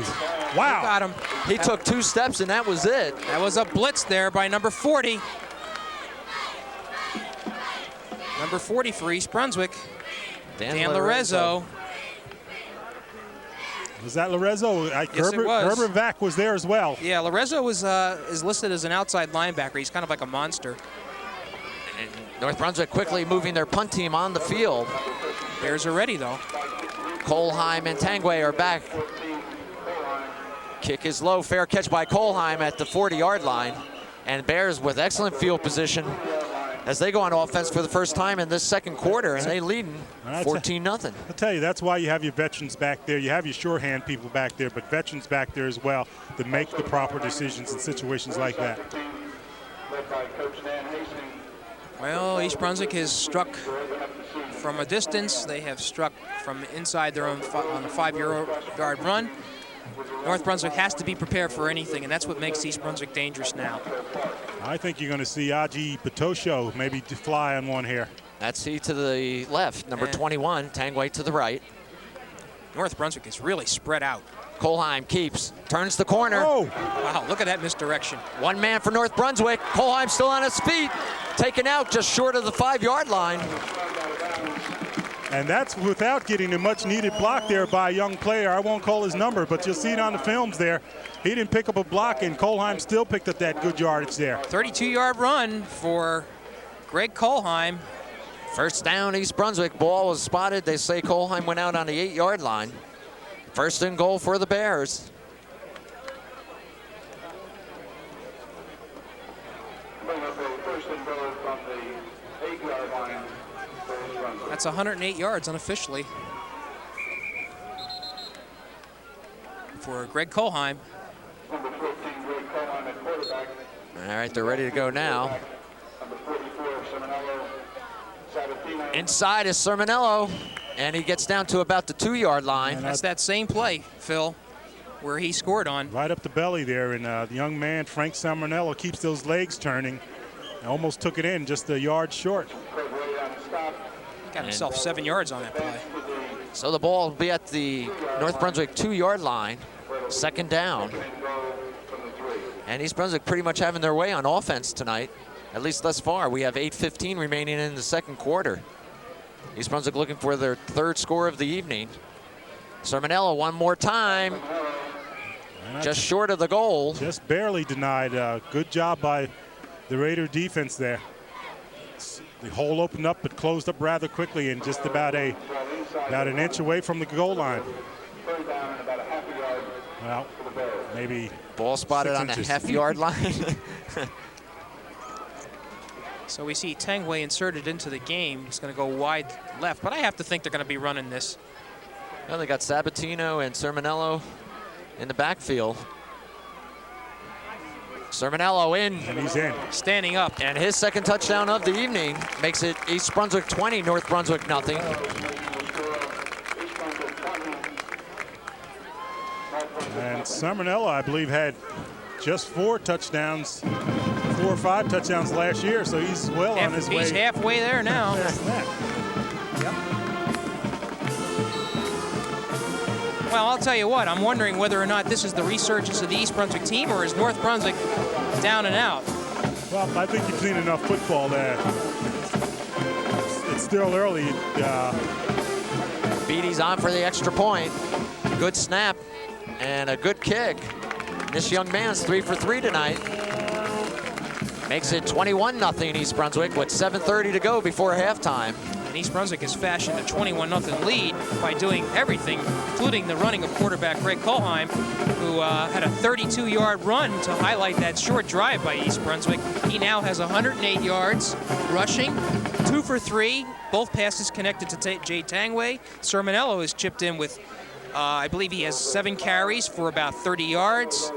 Wow. Got him. He took 2 steps and that was it. That was a blitz there by number 40. Number 40 for East Brunswick. Dan Lorenzo. Was that Lorenzo? Yes, it was. Herbert Vack was there as well. Yeah, Lorenzo is listed as an outside linebacker. He's kind of like a monster. And North Brunswick quickly moving their punt team on the field. Bears are ready, though. Kohlheim and Tangway are back. Kick is low, fair catch by Kohlheim at the 40-yard line. And Bears with excellent field position as they go on offense for the first time in this second quarter, and they lead 14-0. I'll tell you, that's why you have your veterans back there. You have your shorthand people back there, but veterans back there as well to make the proper decisions in situations like that. Well, East Brunswick has struck from a distance. They have struck from inside their own on a 5-yard run. North Brunswick has to be prepared for anything, and that's what makes East Brunswick dangerous now. I think you're going to see Aji Patosho maybe fly on one here. That's he to the left, number 21, Tangway to the right. North Brunswick is really spread out. Kohlheim keeps, turns the corner. Oh! Wow, look at that misdirection. One man for North Brunswick. Kohlheim still on his feet, taken out just short of the 5-yard line. And that's without getting a much-needed block there by a young player. I won't call his number, but you'll see it on the films there. He didn't pick up a block, and Kohlheim still picked up that good yardage there. 32-yard run for Greg Kohlheim. First down, East Brunswick. Ball was spotted. They say Kohlheim went out on the 8-yard line. First and goal for the Bears. First and goal from the 8-yard line. That's 108 yards unofficially for Greg Kohlheim. Number 14, Greg Kohlheim at quarterback. All right, they're ready to go now. Number 44, Seminello. Sabatino. Inside is Sermonello, and he gets down to about the 2-yard line. That's that same play, Phil, where he scored on. Right up the belly there, and the young man, Frank Seminello, keeps those legs turning. Almost took it in, just a yard short. Got himself 7 yards on that play. So the ball will be at the North Brunswick 2-yard line, second down. And East Brunswick pretty much having their way on offense tonight, at least thus far. We have 8:15 remaining in the second quarter. East Brunswick looking for their third score of the evening. Sermonello one more time, just short of the goal. Just barely denied. Good job by the Raider defense there. The hole opened up, but closed up rather quickly, and just about an inch away from the goal line. Well, maybe ball spotted on the half-yard line. So we see Tangway inserted into the game. He's going to go wide left, but I have to think they're going to be running this. Well, they got Sabatino and Sermonello in the backfield. Sermonello in. And he's in. Standing up. And his second touchdown of the evening makes it East Brunswick 20, North Brunswick nothing. And Sermonello, I believe, had just 4 touchdowns, 4 or 5 touchdowns last year, so he's well on his way. He's halfway there now. Well, I'll tell you what, I'm wondering whether or not this is the resurgence of the East Brunswick team, or is North Brunswick down and out? Well, I think you've seen enough football there. It's still early. Beatty's on for the extra point. Good snap and a good kick. This young man's 3 for 3 tonight. Makes it 21-0 East Brunswick with 7:30 to go before halftime. And East Brunswick has fashioned a 21-0 lead by doing everything, including the running of quarterback Greg Kohlheim, who had a 32-yard run to highlight that short drive by East Brunswick. He now has 108 yards rushing, 2 for 3, both passes connected to Jay Tangway. Sermonello is chipped in with, I believe he has 7 carries for about 30 yards.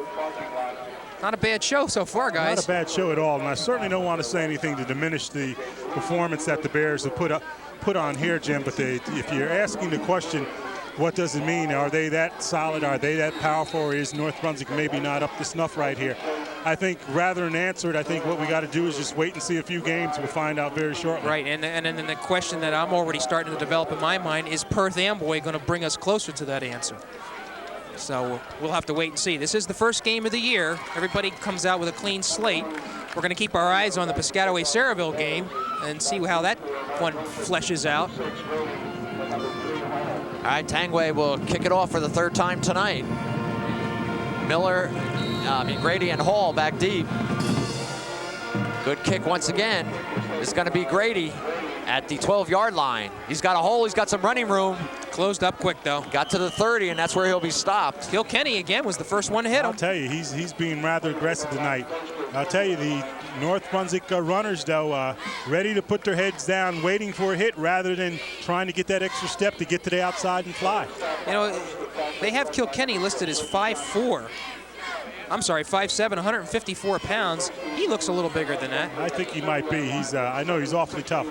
Not a bad show so far, guys. Not a bad show at all, and I certainly don't want to say anything to diminish the performance that the Bears have put on here, Jim, but if you're asking the question, what does it mean? Are they that solid? Are they that powerful? Or is North Brunswick maybe not up to snuff right here? I think rather than answer it, I think what we got to do is just wait and see a few games. We'll find out very shortly. Right, and then the question that I'm already starting to develop in my mind is Perth Amboy going to bring us closer to that answer? So we'll have to wait and see. This is the first game of the year. Everybody comes out with a clean slate. We're going to keep our eyes on the Piscataway-Saraville game and see how that one fleshes out. All right, Tangway will kick it off for the 3rd time tonight. Grady and Hall back deep. Good kick once again. is going to be Grady at the 12-yard line. He's got a hole. He's got some running room. Closed up quick, though. Got to the 30, and that's where he'll be stopped. Kilkenny, again, was the first one to hit him. I'll tell you, he's being rather aggressive tonight. I'll tell you, the North Brunswick runners, though, ready to put their heads down, waiting for a hit rather than trying to get that extra step to get to the outside and fly. You know, they have Kilkenny listed as 5'4". I'm sorry, 5'7", 154 pounds. He looks a little bigger than that. I think he might be. I know he's awfully tough.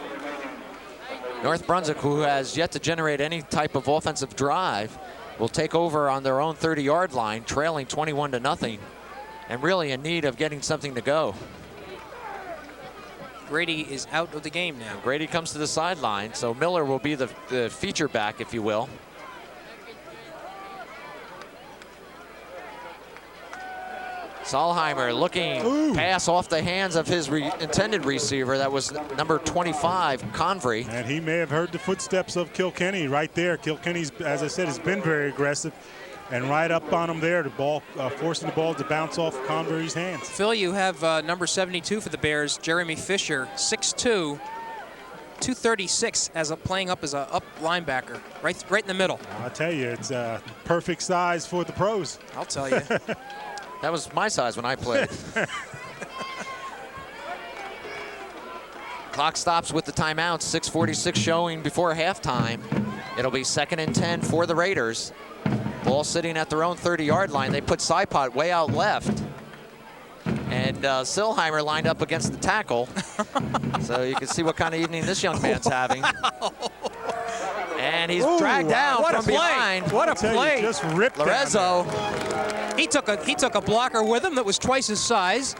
North Brunswick, who has yet to generate any type of offensive drive, will take over on their own 30-yard line, trailing 21-0, and really in need of getting something to go. Grady is out of the game now. Grady comes to the sideline, so Miller will be the feature back, if you will. Solheimer looking, pass off the hands of his intended receiver. That was number 25, Convery. And he may have heard the footsteps of Kilkenny right there. Kilkenny's, as I said, has been very aggressive. And right up on him there, the ball, forcing the ball to bounce off Convery's hands. Phil, you have number 72 for the Bears, Jeremy Fisher, 6'2", 236, playing up as a up linebacker, right in the middle. I'll tell you, it's perfect size for the pros. I'll tell you. That was my size when I played. Clock stops with the timeout. 6:46 showing before halftime. It'll be 2nd and 10 for the Raiders. Ball sitting at their own 30-yard line. They put Sipot way out left. And Silheimer lined up against the tackle. So you can see what kind of evening this young man's having. And he's dragged down from behind. What a play. Just ripped Lorenzo. He took a blocker with him that was twice his size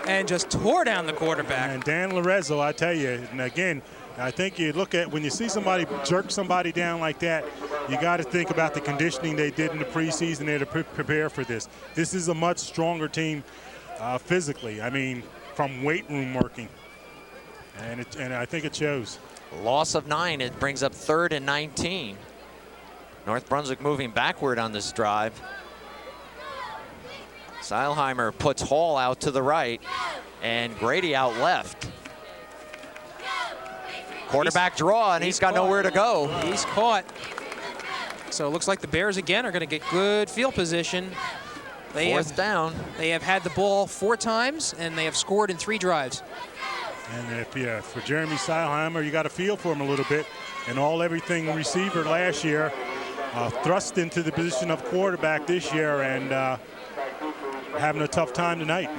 and just tore down the quarterback. And Dan Lorenzo, I tell you, and again, I think you look at when you see somebody jerk somebody down like that, you got to think about the conditioning they did in the preseason there to prepare for this. This is a much stronger team physically. I mean, from weight room working, and I think it shows. Loss of 9. It brings up 3rd and 19. North Brunswick moving backward on this drive. Seilheimer puts Hall out to the right and Grady out left. Quarterback draw, and he's got nowhere to go. He's caught. So it looks like the Bears again are going to get good field position. Fourth down. They have had the ball 4 times, and they have scored in 3 drives. And for Jeremy Seilheimer, you got to feel for him a little bit. And everything receiver last year, thrust into the position of quarterback this year, and having a tough time tonight.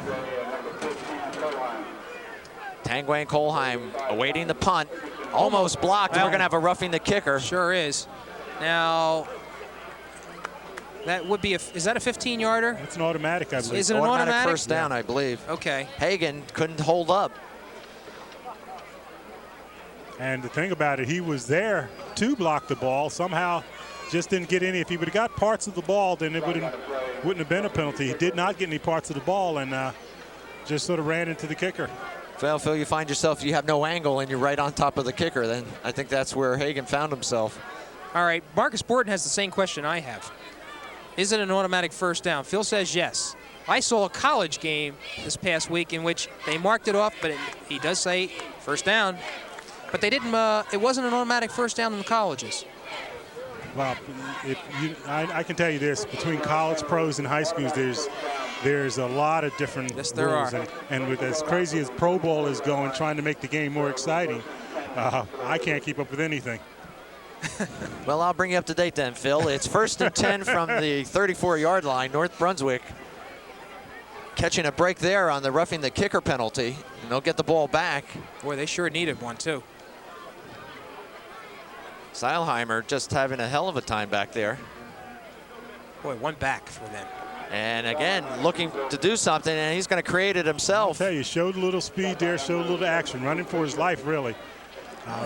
Tangway and Kolheim awaiting the punt. Almost blocked, and we're going to have a roughing the kicker. Sure is. Now, that would be is that a 15-yarder? It's an automatic, I believe. Is it an automatic? First down, I believe. Okay. Hagan couldn't hold up. And the thing about it, he was there to block the ball. Somehow just didn't get any. If he would have got parts of the ball, then it wouldn't have been a penalty. He did not get any parts of the ball and just sort of ran into the kicker. Well, Phil, you find yourself, you have no angle and you're right on top of the kicker. Then I think that's where Hagan found himself. All right, Marcus Borden has the same question I have. Is it an automatic first down? Phil says yes. I saw a college game this past week in which they marked it off, but he does say first down. But they didn't. It wasn't an automatic first down in the colleges. Well, I can tell you this: between college pros and high schools, there's a lot of different rules. And with as crazy as Pro Bowl is going, trying to make the game more exciting, I can't keep up with anything. Well, I'll bring you up to date then, Phil. It's 1st and 10 from the 34-yard line. North Brunswick catching a break there on the roughing the kicker penalty, and they'll get the ball back. Boy, they sure needed one too. Seilheimer just having a hell of a time back there. Boy, one back for them. And again, looking to do something, and he's going to create it himself. I'll tell you, showed a little speed there, showed a little action, running for his life, really.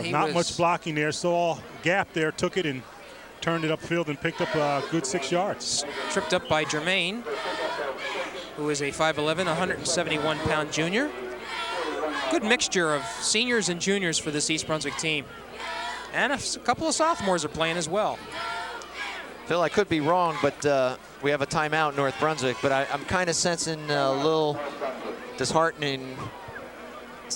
Not much blocking there, saw a gap there, took it and turned it upfield and picked up a good 6 yards. Tripped up by Jermaine, who is a 5'11", 171-pound junior. Good mixture of seniors and juniors for this East Brunswick team. And a couple of sophomores are playing as well. Phil, I could be wrong, but we have a timeout, North Brunswick, but I'm kind of sensing a little disheartening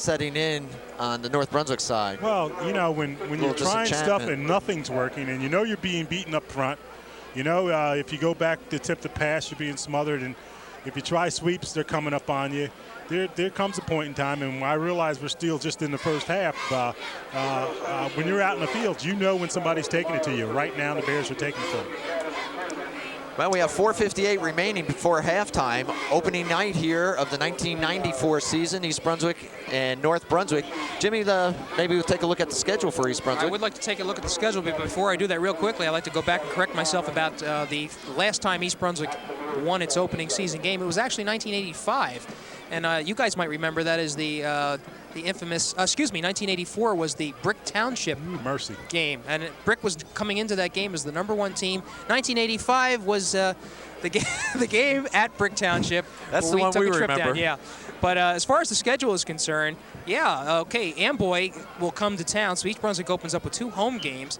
setting in on the North Brunswick side. Well, you know, when you're trying stuff disenchantment. and nothing's working, and you know you're being beaten up front, you know, if you go back to tip the pass, you're being smothered, and if you try sweeps, they're coming up on you. There comes a point in time, and I realize we're still just in the first half. When you're out in the field, you know when somebody's taking it to you. Right now, the Bears are taking it to them. Well, we have 4:58 remaining before halftime. Opening night here of the 1994 season, East Brunswick and North Brunswick. Jimmy, maybe we'll take a look at the schedule for East Brunswick. I would like to take a look at the schedule, but before I do that real quickly, I'd like to go back and correct myself about the last time East Brunswick won its opening season game. It was actually 1985, and you guys might remember that as the infamous, 1984 was the Brick Township game, and Brick was coming into that game as the #1 team. 1985 was the game at Brick Township. That's the one we remember. Yeah, but as far as the schedule is concerned, okay, Amboy will come to town, so East Brunswick opens up with 2 home games.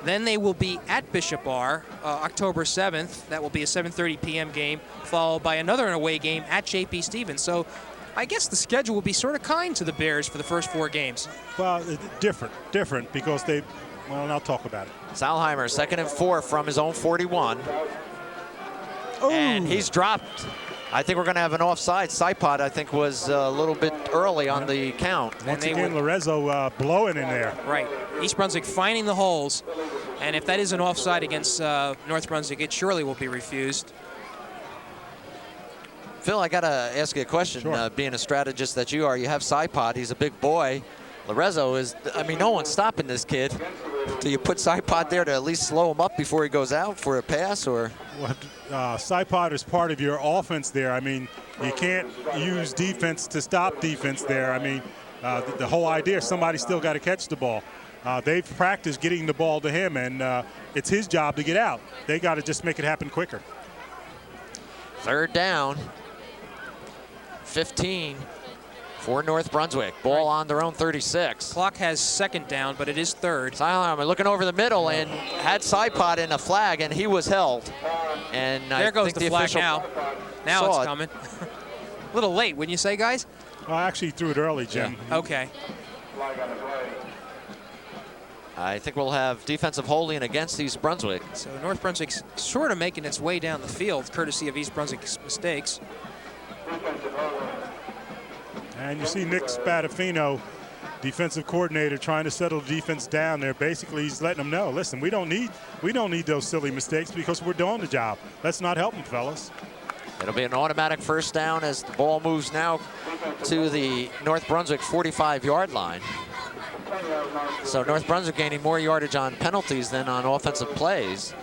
Then they will be at Bishop Bar, October 7th. That will be a 7:30 p.m. game, followed by another away game at J.P. Stevens. So I guess the schedule will be sort of kind to the Bears for the first 4 games. Well, different because well, I'll talk about it. Salheimer, 2nd and 4 from his own 41. Ooh. And he's dropped. I think we're going to have an offside. Saipod, I think, was a little bit early on the count. Once again, Lorenzo blowing in there. Right. East Brunswick finding the holes. And if that is an offside against North Brunswick, it surely will be refused. Phil, I got to ask you a question. Sure. Being a strategist that you are, you have Saipod. He's a big boy. Lorenzo is, no one's stopping this kid. Do you put Saipod there to at least slow him up before he goes out for a pass, or? Well, Saipod is part of your offense there. I mean, you can't use defense to stop defense there. I mean, the whole idea is somebody's still got to catch the ball. They've practiced getting the ball to him, and it's his job to get out. They got to just make it happen quicker. 3rd down, 15 for North Brunswick. Ball on their own 36. Clock has 2nd down, but it is 3rd. Silheimer looking over the middle and had Saipod in a flag, and he was held. And there goes the flag now. Now it's coming. A little late, wouldn't you say, guys? Well, I actually threw it early, Jim. Yeah. Okay. I think we'll have defensive holding against East Brunswick. So North Brunswick's sort of making its way down the field, courtesy of East Brunswick's mistakes. And you see Nick Spadafino, defensive coordinator, trying to settle the defense down there. Basically, he's letting them know, listen, we don't need those silly mistakes because we're doing the job. Let's not help them, fellas. It'll be an automatic 1st down as the ball moves now to the North Brunswick 45-yard line. So North Brunswick gaining more yardage on penalties than on offensive plays.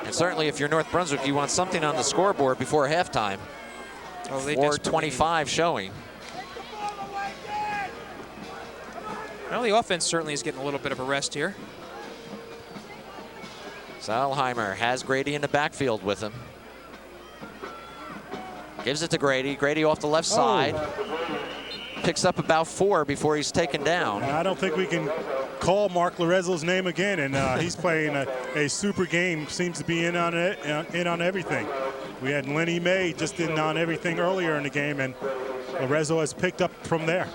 And certainly if you're North Brunswick, you want something on the scoreboard before halftime. Oh, 4:25 showing. Well, the offense certainly is getting a little bit of a rest here. Salheimer has Grady in the backfield with him. Gives it to Grady. Grady off the left side. Picks up about 4 before he's taken down. I don't think we can call Mark Lorenzo's name again, and he's playing a super game. Seems to be in on everything. We had Lenny May just in on everything earlier in the game, and Lorenzo has picked up from there.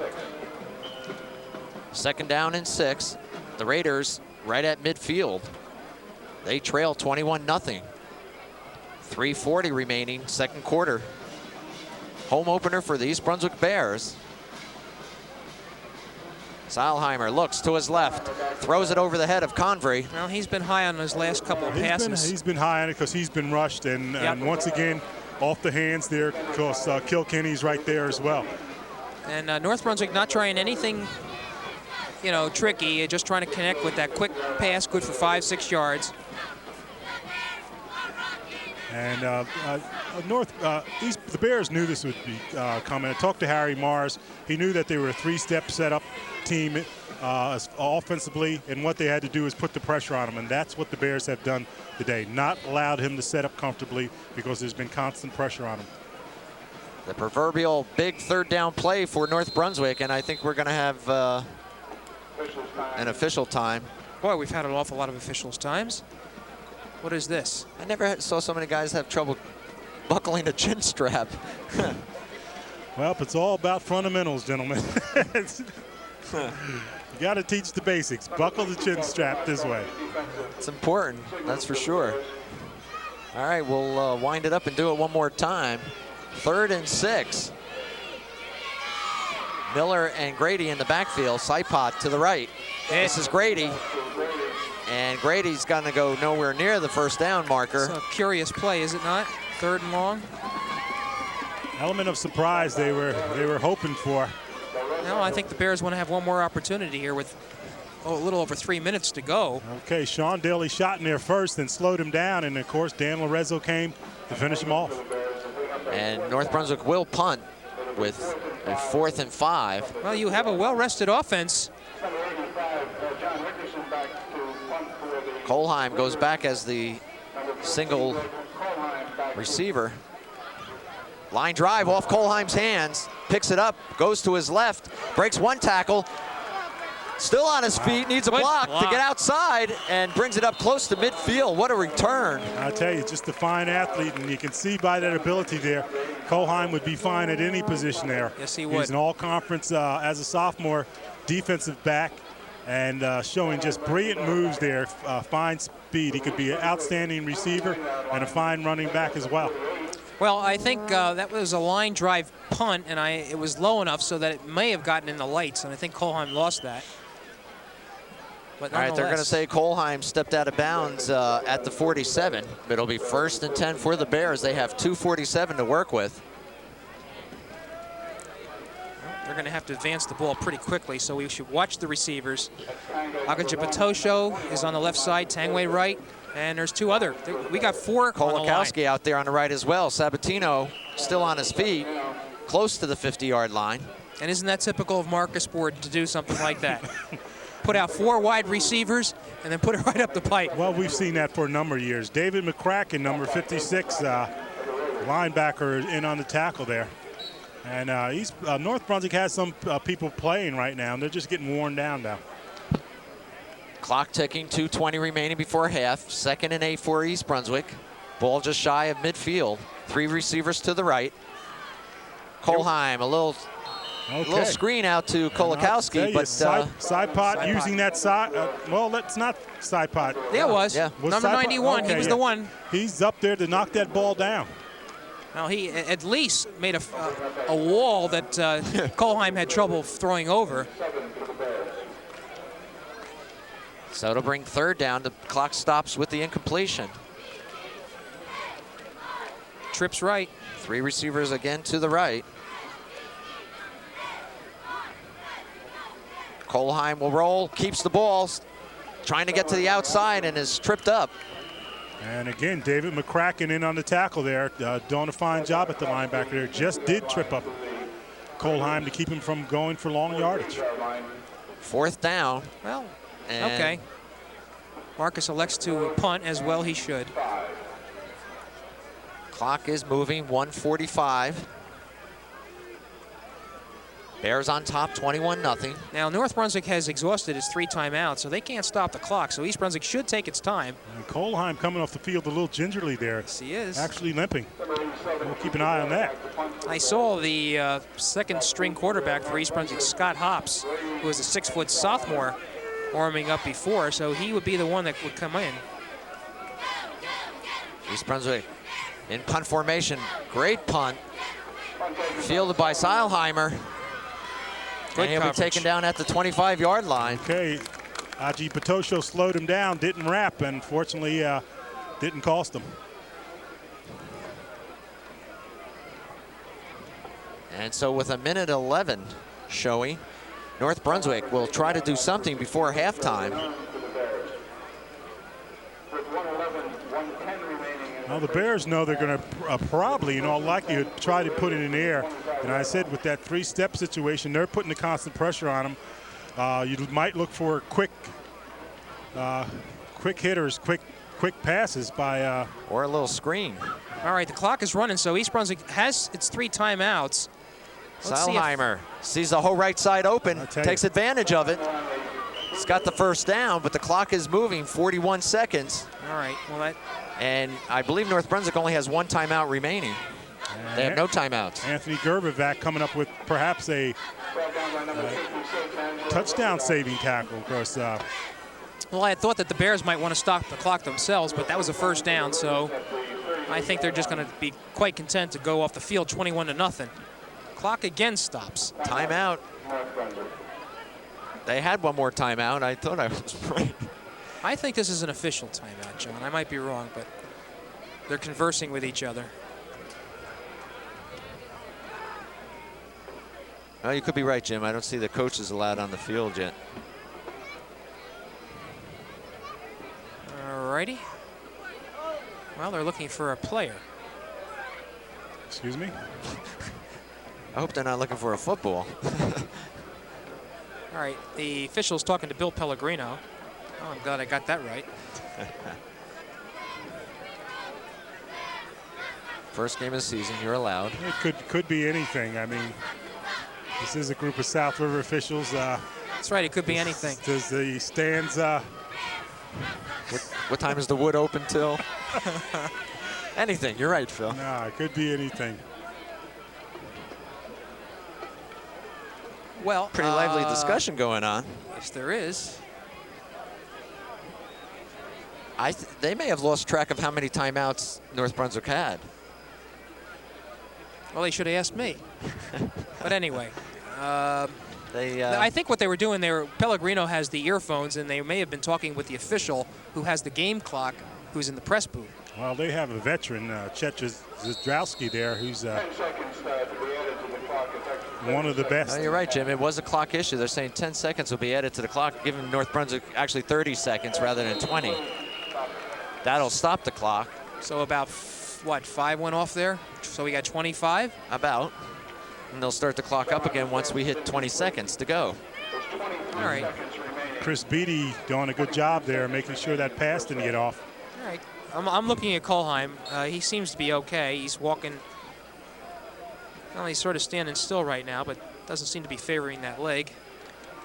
2nd down and 6. The Raiders right at midfield. They trail 21-0. 3:40 remaining, 2nd quarter. Home opener for the East Brunswick Bears. Salheimer looks to his left, throws it over the head of Convery. Well, he's been high on his last couple of passes. He's been high on it because he's been rushed, and once again, off the hands there, because Kilkenny's right there as well. And North Brunswick not trying anything, tricky, just trying to connect with that quick pass, good for 5-6 yards. And the Bears knew this would be coming. I talked to Harry Mars. He knew that they were a 3-step setup team offensively, and what they had to do is put the pressure on him, and that's what the Bears have done today. Not allowed him to set up comfortably because there's been constant pressure on him. The proverbial big 3rd down play for North Brunswick, and I think we're going to have an official time. Boy, we've had an awful lot of officials times. What is this? I never saw so many guys have trouble buckling a chin strap. Well, it's all about fundamentals, gentlemen. You got to teach the basics. Buckle the chin strap this way. It's important, that's for sure. All right, we'll wind it up and do it one more time. 3rd and 6. Miller and Grady in the backfield. Sipot to the right. This is Grady. And Grady's going to go nowhere near the first down marker. It's a curious play, is it not? 3rd and long. Element of surprise they were hoping for. No, I think the Bears want to have one more opportunity here with a little over 3 minutes to go. Okay, Sean Daly shot in there first and slowed him down, and of course Dan Lorenzo came to finish him off. And North Brunswick will punt with a 4th and 5. Well, you have a well-rested offense. Kohlheim goes back as the single receiver. Line drive off Kohlheim's hands, picks it up, goes to his left, breaks one tackle, still on his feet, needs a block to get outside, and brings it up close to midfield. What a return. I tell you, just a fine athlete, and you can see by that ability there, Kohlheim would be fine at any position there. Yes, he would. He's an all-conference as a sophomore defensive back, and showing just brilliant moves there, fine speed. He could be an outstanding receiver and a fine running back as well. Well, I think that was a line drive punt, and it was low enough so that it may have gotten in the lights, and I think Kohlheim lost that. But all right, they're going to say Kohlheim stepped out of bounds at the 47. It'll be 1st and 10 for the Bears. They have 2:47 to work with. They're going to have to advance the ball pretty quickly, so we should watch the receivers. Agajipatosho is on the left side, Tangway right, and there's 2 other. We got 4 on the line. Kolakowski out there on the right as well. Sabatino still on his feet, close to the 50-yard line. And isn't that typical of Marcus Board to do something like that? Put out 4 wide receivers and then put it right up the pipe. Well, we've seen that for a number of years. David McCracken, number 56, linebacker, in on the tackle there. And North Brunswick has some people playing right now, and they're just getting worn down now. Clock ticking, 2:20 remaining before half. 2nd and 8 for East Brunswick. Ball just shy of midfield. 3 receivers to the right. Kohlheim, a little screen out to Kolakowski, but Sipot using that side. Well, that's not Sipot. Yeah, it was. Yeah. Number 91. He was the one. He's up there to knock that ball down. Well, he at least made a wall that Kohlheim had trouble throwing over. So it'll bring 3rd down. The clock stops with the incompletion. Trips right. 3 receivers again to the right. Kohlheim will roll, keeps the ball, trying to get to the outside and is tripped up. And again, David McCracken in on the tackle there, doing a fine job at the linebacker there. Just did trip up Kohlheim to keep him from going for long yardage. 4th down. Well, okay. Marcus elects to punt, as well he should. Clock is moving, 1:45. Bears on top, 21-0. Now, North Brunswick has exhausted its 3 timeouts, so they can't stop the clock. So East Brunswick should take its time. And Kohlheim coming off the field a little gingerly there. Yes, he is. Actually limping. We'll keep an eye on that. I saw the 2nd-string quarterback for East Brunswick, Scott Hops, who was a 6-foot sophomore, warming up before, so he would be the one that would come in. East Brunswick in punt formation. Great punt. Fielded by Seilheimer. Good and he'll coverage. be taken down at the 25-yard line. Okay, Aji Patosho slowed him down, didn't wrap, and unfortunately didn't cost him. And so with 1:11 showing, North Brunswick will try to do something before halftime. Now the Bears know they're going to probably, in all likelihood, try to put it in the air. And I said with that 3-step situation, they're putting the constant pressure on them. You might look for quick hitters, quick passes by. Or a little screen. All right, the clock is running, so East Brunswick has its 3 timeouts. Let's see if- Seilheimer sees the whole right side open, takes advantage of it. He's got the 1st down, but the clock is moving, 41 seconds. All right, well, that And I believe North Brunswick only has 1 timeout remaining. They have no timeouts. Anthony Gerbevac coming up with perhaps a touchdown-saving tackle. Of course, Well, I had thought that the Bears might want to stop the clock themselves, but that was a first down, so I think they're just going to be quite content to go off the field 21-0. Clock again stops. Timeout. They had one more timeout. I thought I was right. I think this is an official timeout, John. I might be wrong, but they're conversing with each other. Oh, you could be right, Jim. I don't see the coaches allowed on the field yet. All righty. Well, they're looking for a player. excuse me? I hope they're not looking for a football. All right, the official's talking to Bill Pellegrino. Oh, I'm glad I got that right. First game of the season, you're allowed. It could be anything. I mean, this is a group of South River officials. That's right, it could be anything. Does the stands... What time is the wood open till? Anything, you're right, Phil. No, it could be anything. Well, Pretty lively discussion going on. Yes, there is. They may have lost track of how many timeouts North Brunswick had. Well, they should have asked me. But anyway, I I think what they were doing there, Pellegrino has the earphones, and they may have been talking with the official who has the game clock, who's in the press booth. Well, they have a veteran, Chet Zdrowski there, who's 10 seconds to be added to the clock. one of the best. Oh, you're right, Jim. It was a clock issue. They're saying 10 seconds will be added to the clock, giving North Brunswick actually 30 seconds rather than 20. That'll stop the clock. So about, what, 5 went off there? So we got 25? About. And they'll start the clock up again once we hit 20 seconds to go. All right. Chris Beatty doing a good job there, making sure that pass didn't get off. All right. I'm looking at Kolheim. He seems to be okay. He's walking. Well, he's sort of standing still right now, but doesn't seem to be favoring that leg.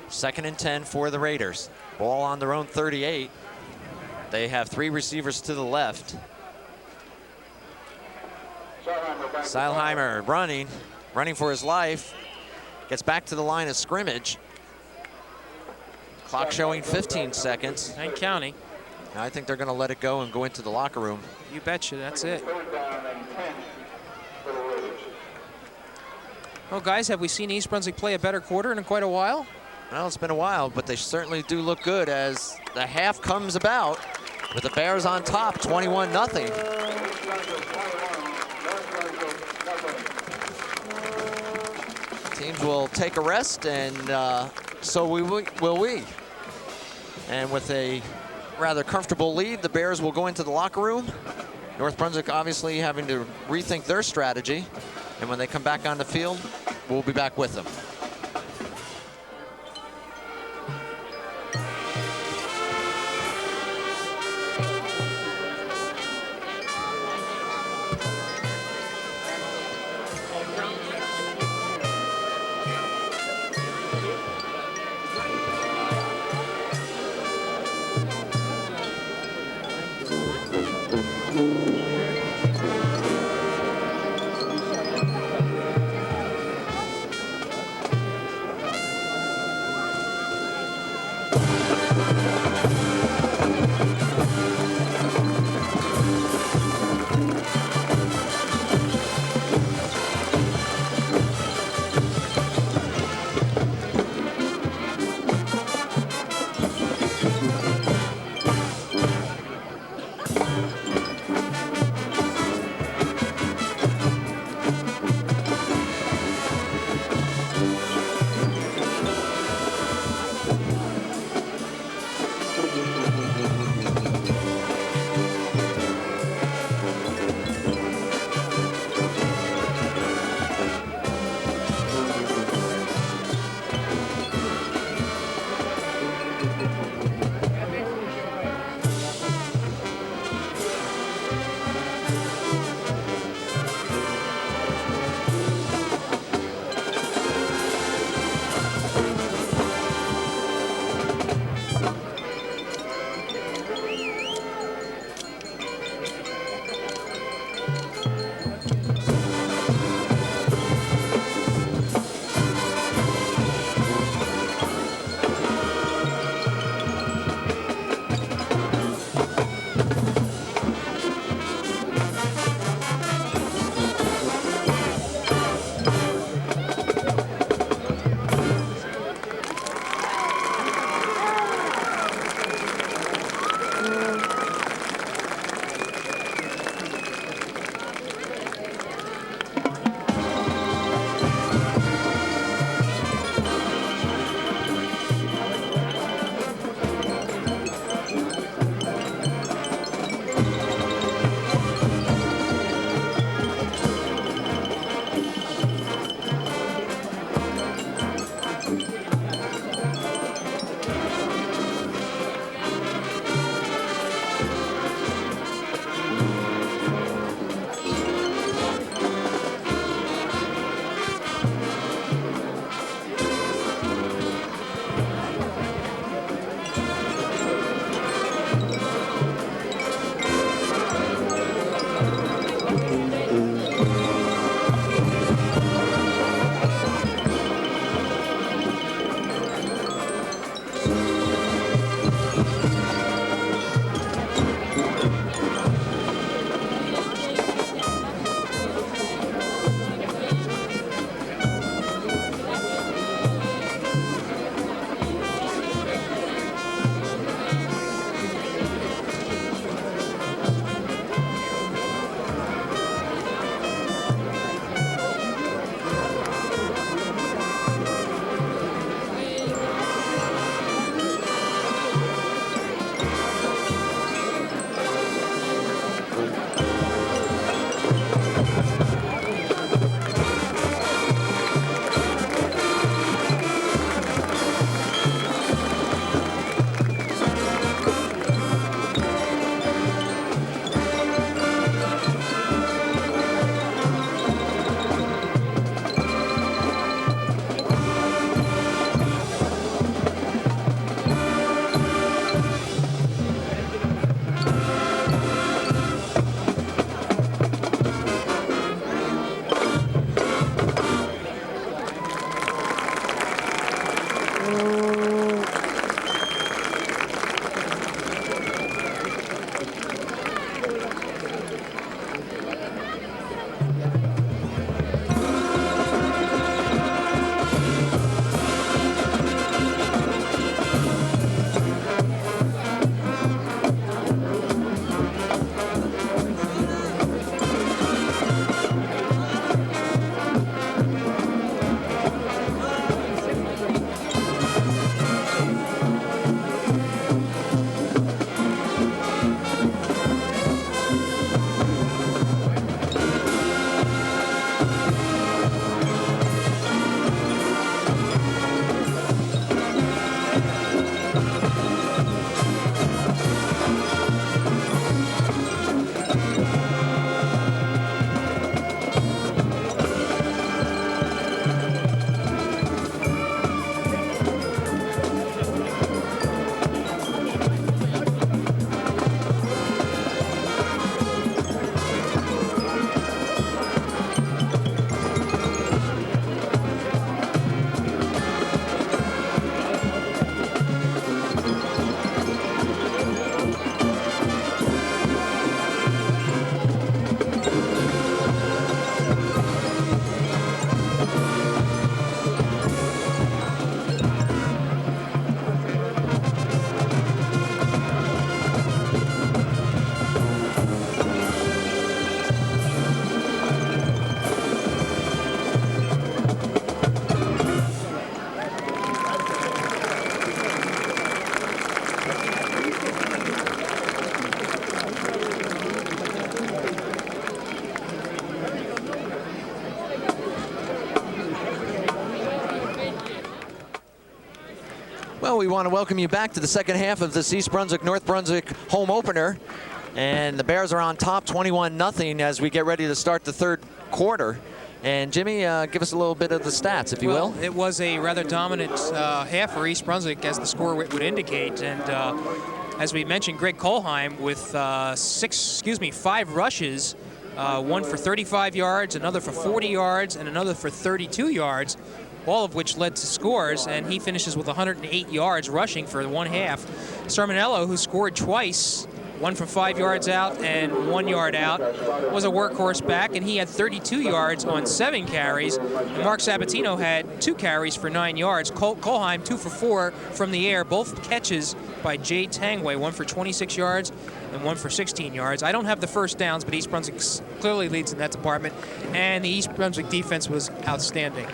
2nd and 10 for the Raiders. Ball on their own 38. They have 3 receivers to the left. Seilheimer running for his life. Gets back to the line of scrimmage. Clock showing 15 seconds. And counting. I think they're going to let it go and go into the locker room. You betcha, that's it. Well, guys, have we seen East Brunswick play a better quarter in quite a while? Well, it's been a while, but they certainly do look good as the half comes about with the Bears on top, 21-0. Teams will take a rest, and so will we. And with a rather comfortable lead, the Bears will go into the locker room. North Brunswick obviously having to rethink their strategy. And when they come back on the field, we'll be back with them. Well, we want to welcome you back to the second half of this East Brunswick-North Brunswick home opener. And the Bears are on top 21-0 as we get ready to start the third quarter. And Jimmy, give us a little bit of the stats, if you will. It was a rather dominant half for East Brunswick, as the score would indicate. And as we mentioned, Greg Kohlheim with 5 rushes, one for 35 yards, another for 40 yards, and another for 32 yards, all of which led to scores. And he finishes with 108 yards rushing for one half. Sermonello, who scored twice, one from 5 yards out and 1 yard out, was a workhorse back, and he had 32 yards on 7 carries. And Mark Sabatino had 2 carries for 9 yards. Kohlheim 2 for 4 from the air, both catches by Jay Tangway, one for 26 yards and one for 16 yards. I don't have the first downs, but East Brunswick clearly leads in that department, and the East Brunswick defense was outstanding.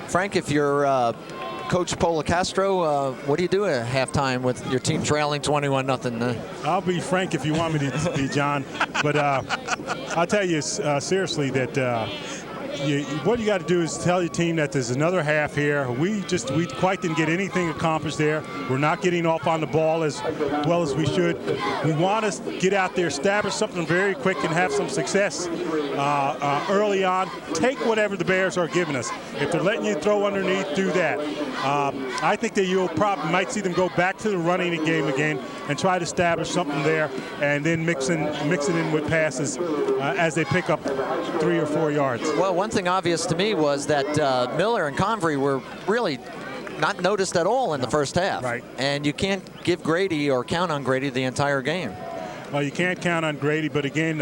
Frank, if you're Coach Policastro, what do you do at halftime with your team trailing 21-0? I'll be frank if you want me to be, John. But I'll tell you seriously that what you got to do is tell your team that there's another half here. We quite didn't get anything accomplished there. We're not getting off on the ball as well as we should. We want to get out there, establish something very quick, and have some success early on. Take whatever the Bears are giving us. If they're letting you throw underneath, do that. I think that you'll probably might see them go back to the running game again and try to establish something there, and then mix it in with passes as they pick up 3 or 4 yards. Well, one thing obvious to me was that Miller and Convery were really not noticed at all in the first half. Right. And you can't give Grady or count on Grady the entire game. Well, you can't count on Grady, but again,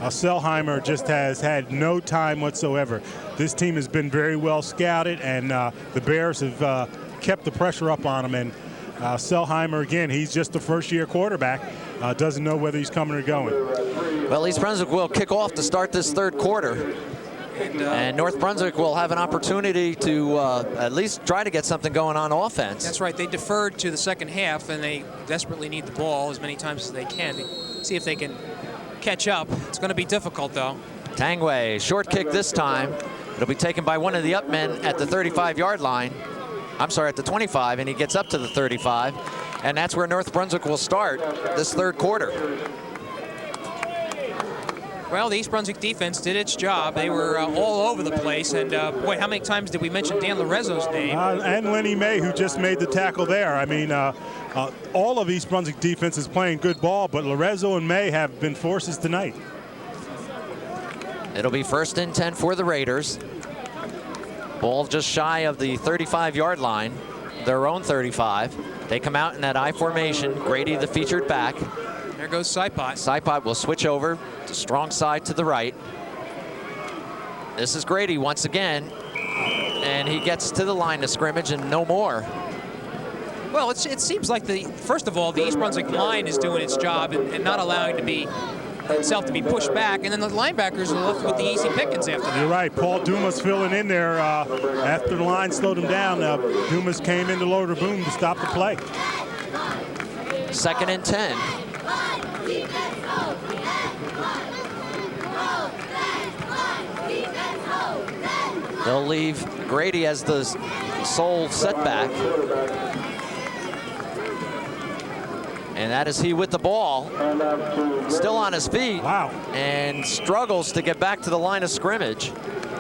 Selheimer just has had no time whatsoever. This team has been very well scouted, and the Bears have kept the pressure up on him. And Selheimer, again, he's just a first-year quarterback, doesn't know whether he's coming or going. Well, East Brunswick will kick off to start this third quarter. And North Brunswick will have an opportunity to at least try to get something going on offense. That's right. They deferred to the second half, and they desperately need the ball as many times as they can to see if they can catch up. It's going to be difficult, though. Tangway, short kick this time. It'll be taken by one of the upmen at the 35-yard line. I'm sorry, at the 25, and he gets up to the 35. And that's where North Brunswick will start this third quarter. Well, the East Brunswick defense did its job. They were all over the place. And, boy, how many times did we mention Dan Lorenzo's name? And Lenny May, who just made the tackle there. I mean, all of East Brunswick defense is playing good ball, but Lorenzo and May have been forces tonight. It'll be 1st and 10 for the Raiders. Ball just shy of the 35-yard line. their own 35. They come out in that I formation. Grady, the featured back. There goes Saipot. Saipot will switch over to strong side to the right. This is Grady once again, and he gets to the line of scrimmage and no more. Well, it seems like first of all, the East Brunswick line is doing its job and not allowing itself to be pushed back, and then the linebackers are left with the easy pickings after that. You're right. Paul Dumas filling in there after the line slowed him down. Dumas came into lower the boom to stop the play. 2nd and 10. They'll leave Grady as the sole setback. And that is he with the ball. Still on his feet. Wow. And struggles to get back to the line of scrimmage.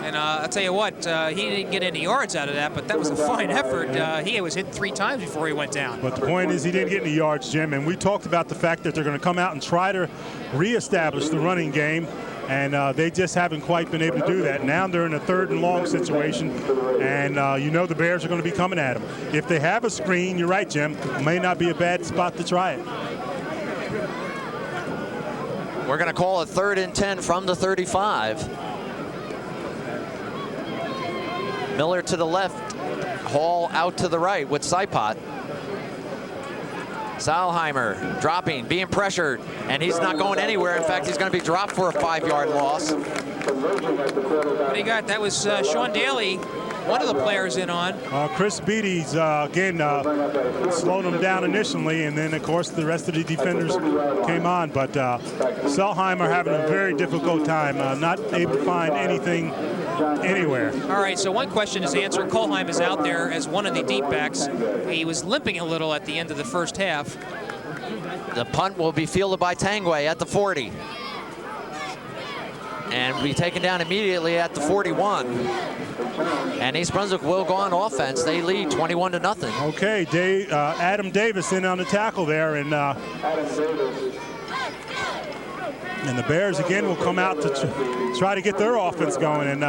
And I'll tell you what, he didn't get any yards out of that, but that was a fine effort. He was hit 3 times before he went down. But the point is he didn't get any yards, Jim. And we talked about the fact that they're going to come out and try to reestablish the running game. And they just haven't quite been able to do that. Now they're in a 3rd and long situation, and you know the Bears are going to be coming at them. If they have a screen, you're right, Jim, it may not be a bad spot to try it. We're going to call it 3rd and 10 from the 35. Miller to the left, Hall out to the right with Saipot. Salheimer dropping, being pressured, and he's not going anywhere. In fact, he's going to be dropped for a 5-yard loss. What do you got? That was Sean Daly, one of the players in on. Chris Beatty's, again, slowed him down initially, and then, of course, the rest of the defenders came on. But Selheimer having a very difficult time, not able to find anything anywhere. All right, so one question is answered. Kohlheim is out there as one of the deep backs. He was limping a little at the end of the first half. The punt will be fielded by Tangway at the 40. And be taken down immediately at the 41. And East Brunswick will go on offense. They lead 21-0. Okay, Adam Davis in on the tackle there, and the Bears again will come out to try to get their offense going. And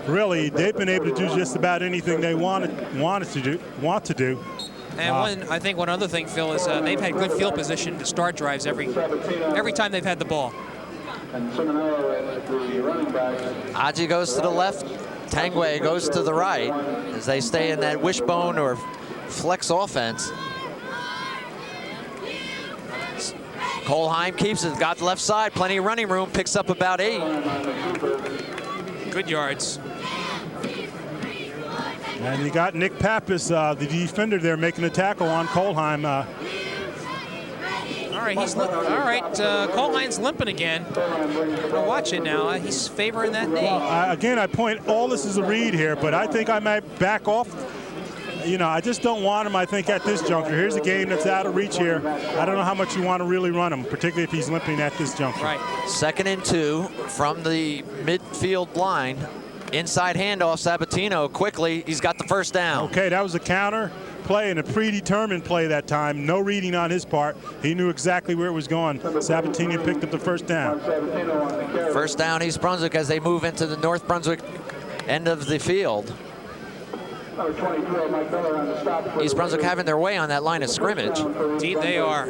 really, they've been able to do just about anything they want to do. And I think one other thing, Phil, is they've had good field position to start drives every time they've had the ball. Aji goes to the left. Tangway goes to the right as they stay in that wishbone or flex offense. Kohlheim keeps it, got the left side, plenty of running room, picks up about 8. Good yards. And you got Nick Pappas, the defender there, making a tackle on Kohlheim. All right, Kohlheim's limping again. We'll watch it now. He's favoring that knee. Again, I point, all this is a read here, but I think I might back off. You know, I just don't want him, I think, at this juncture. Here's a game that's out of reach here. I don't know how much you want to really run him, particularly if he's limping at this juncture. Right. 2nd and 2 from the midfield line. Inside handoff, Sabatino quickly. He's got the first down. Okay, that was a counter play and a predetermined play that time. No reading on his part. He knew exactly where it was going. Sabatino picked up the first down. First down, East Brunswick, as they move into the North Brunswick end of the field. East Brunswick having their way on that line of scrimmage. Indeed, they are.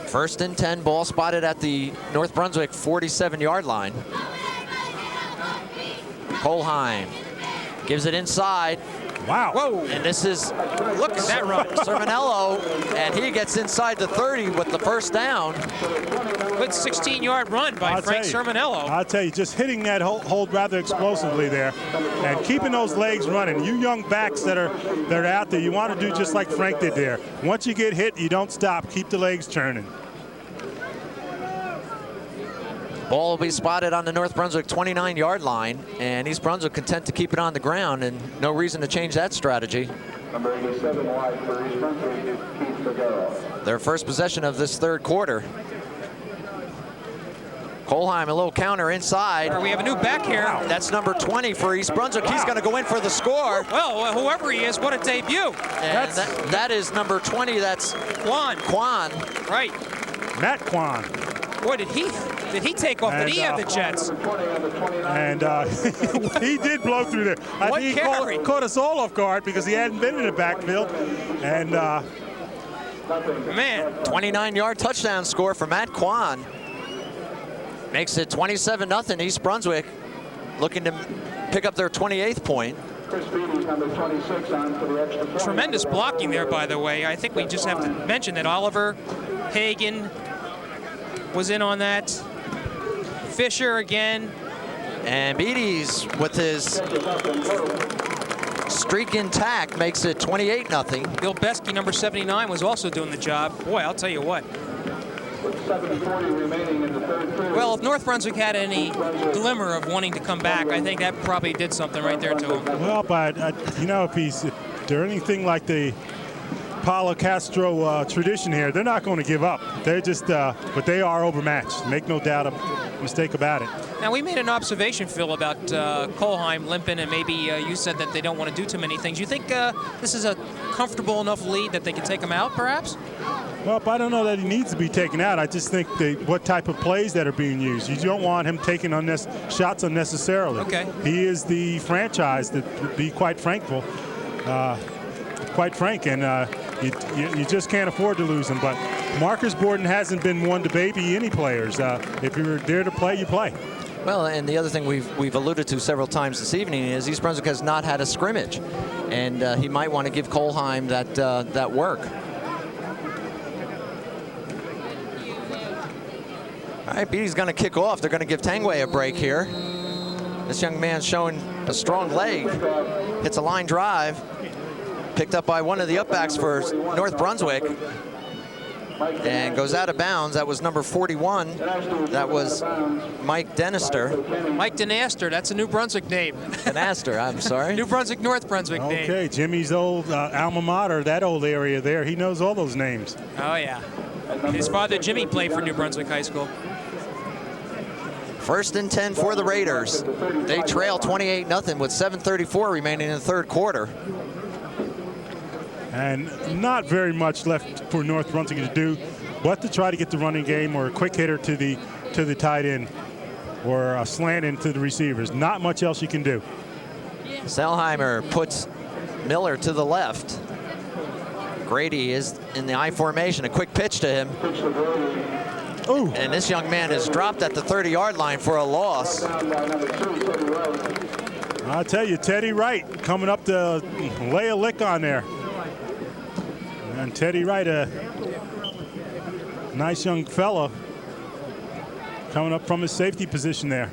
1st and 10, ball spotted at the North Brunswick 47-yard line. Kohlheim gives it inside. Wow. Whoa. And this is, look at that run. Sermonello, and he gets inside the 30 with the first down. Good 16-yard run by Frank Sermonello. I'll tell you, just hitting that hold rather explosively there and keeping those legs running. You young backs that are out there, you want to do just like Frank did there. Once you get hit, you don't stop. Keep the legs churning. Ball will be spotted on the North Brunswick 29-yard line, and East Brunswick content to keep it on the ground, and no reason to change that strategy. Number 87 wide for East Brunswick, Keith Figueroa. Their first possession of this 3rd quarter. Kohlheim, a little counter inside. We have a new back here. Wow. That's number 20 for East Brunswick. Wow. He's going to go in for the score. Well, whoever he is, what a debut. And that is number 20. That's Kwan. Kwan. Right. Matt Kwan. Boy, did he take off? Did he have the Jets? And he did blow through there. I think he caught us all off guard because he hadn't been in the backfield. And man, 29-yard touchdown score for Matt Kwan. Makes it 27-0 East Brunswick, looking to pick up their 28th point. Tremendous blocking there, by the way. I think we just have to mention that Oliver Hagan was in on that. Fisher again. And Beatties, with his streak intact, makes it 28-0. Bill Besky, number 79, was also doing the job. Boy, I'll tell you what. Well, if North Brunswick had any glimmer of wanting to come back, I think that probably did something right there to him. Well, but you know, if they're anything like the Paulo Castro tradition here, they're not going to give up. They're just, but they are overmatched. Make no doubt a mistake about it. Now, we made an observation, Phil, about Kohlheim limping, and maybe you said that they don't want to do too many things. You think this is a comfortable enough lead that they can take him out, perhaps? Well, I don't know that he needs to be taken out. I just think what type of plays that are being used. You don't want him taking shots unnecessarily. Okay. He is the franchise, to be quite frank, and you just can't afford to lose him. But Marcus Borden hasn't been one to baby any players. If you're there to play, you play. Well, and the other thing we've alluded to several times this evening is East Brunswick has not had a scrimmage, and he might want to give Kohlheim that work. All right, Beatty's going to kick off. They're going to give Tangway a break here. This young man's showing a strong leg. Hits a line drive. Picked up by one of the upbacks for North Brunswick. And goes out of bounds. That was number 41. That was Mike Denister. Mike Denaster, that's a New Brunswick name. Denaster, I'm sorry. New Brunswick, North Brunswick name. Okay, Jimmy's old alma mater, that old area there. He knows all those names. Oh, yeah. His father, Jimmy, played for New Brunswick High School. 1st and 10 for the Raiders. They trail 28-0 with 7:34 remaining in the third quarter. And not very much left for North Brunswick to do but to try to get the running game or a quick hitter to the tight end or a slant into the receivers. Not much else you can do. Selheimer puts Miller to the left. Grady is in the I formation. A quick pitch to him. Ooh. And this young man is dropped at the 30-yard line for a loss. I'll tell you, Teddy Wright coming up to lay a lick on there. And Teddy Wright, a nice young fella, coming up from his safety position there.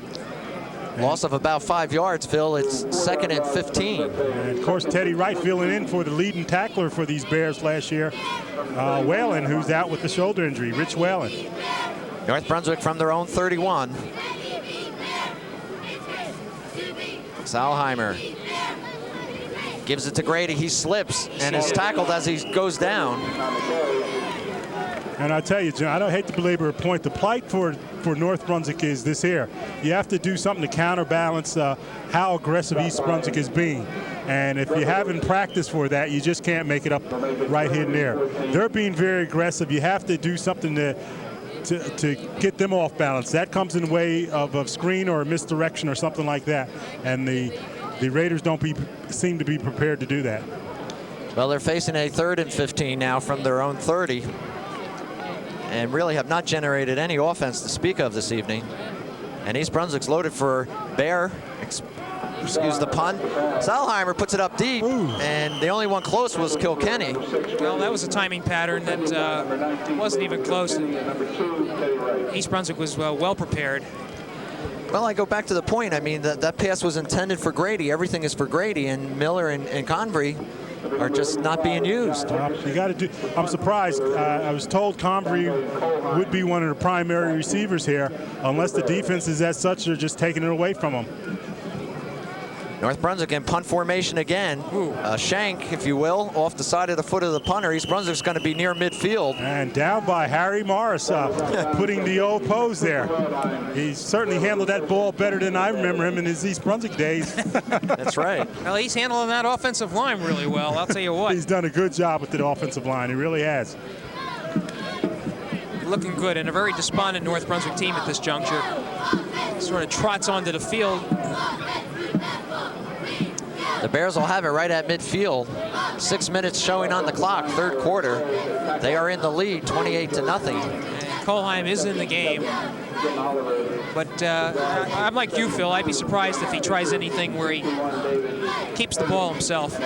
Loss of about 5 yards, Phil. It's 2nd and 15. And of course, Teddy Wright filling in for the leading tackler for these Bears last year, Whalen, who's out with the shoulder injury, Rich Whalen. North Brunswick from their own 31. Salheimer gives it to Grady. He slips and is tackled as he goes down. And I tell you, John, I don't hate to belabor a point. The plight for North Brunswick is this here. You have to do something to counterbalance how aggressive East Brunswick is being. And if you haven't practiced for that, you just can't make it up right here and there. They're being very aggressive. You have to do something to get them off balance. That comes in the way of a screen or a misdirection or something like that. And the Raiders don't seem to be prepared to do that. Well, they're facing a 3rd and 15 now from their own 30. And really have not generated any offense to speak of this evening. And East Brunswick's loaded for bear. Excuse the pun. Salheimer puts it up deep. Ooh. And the only one close was Kilkenny. Well, that was a timing pattern that wasn't even close. East Brunswick was well prepared. Well, I go back to the point. I mean, that pass was intended for Grady. Everything is for Grady, and Miller and Convery are just not being used. You got to do. I'm surprised. I was told Convery would be one of the primary receivers here, unless the defense is as such they're just taking it away from him. North Brunswick in punt formation again. Shank, if you will, off the side of the foot of the punter. East Brunswick's going to be near midfield. And down by Harry Morris, putting the old pose there. He certainly handled that ball better than I remember him in his East Brunswick days. That's right. Well, he's handling that offensive line really well, I'll tell you what. He's done a good job with the offensive line. He really has. looking good, and a very despondent North Brunswick team at this juncture. Sort of trots onto the field. The Bears will have it right at midfield. 6 minutes showing on the clock, third quarter. They are in the lead, 28-0. And Colheim is in the game. But I'm like you, Phil. I'd be surprised if he tries anything where he keeps the ball himself.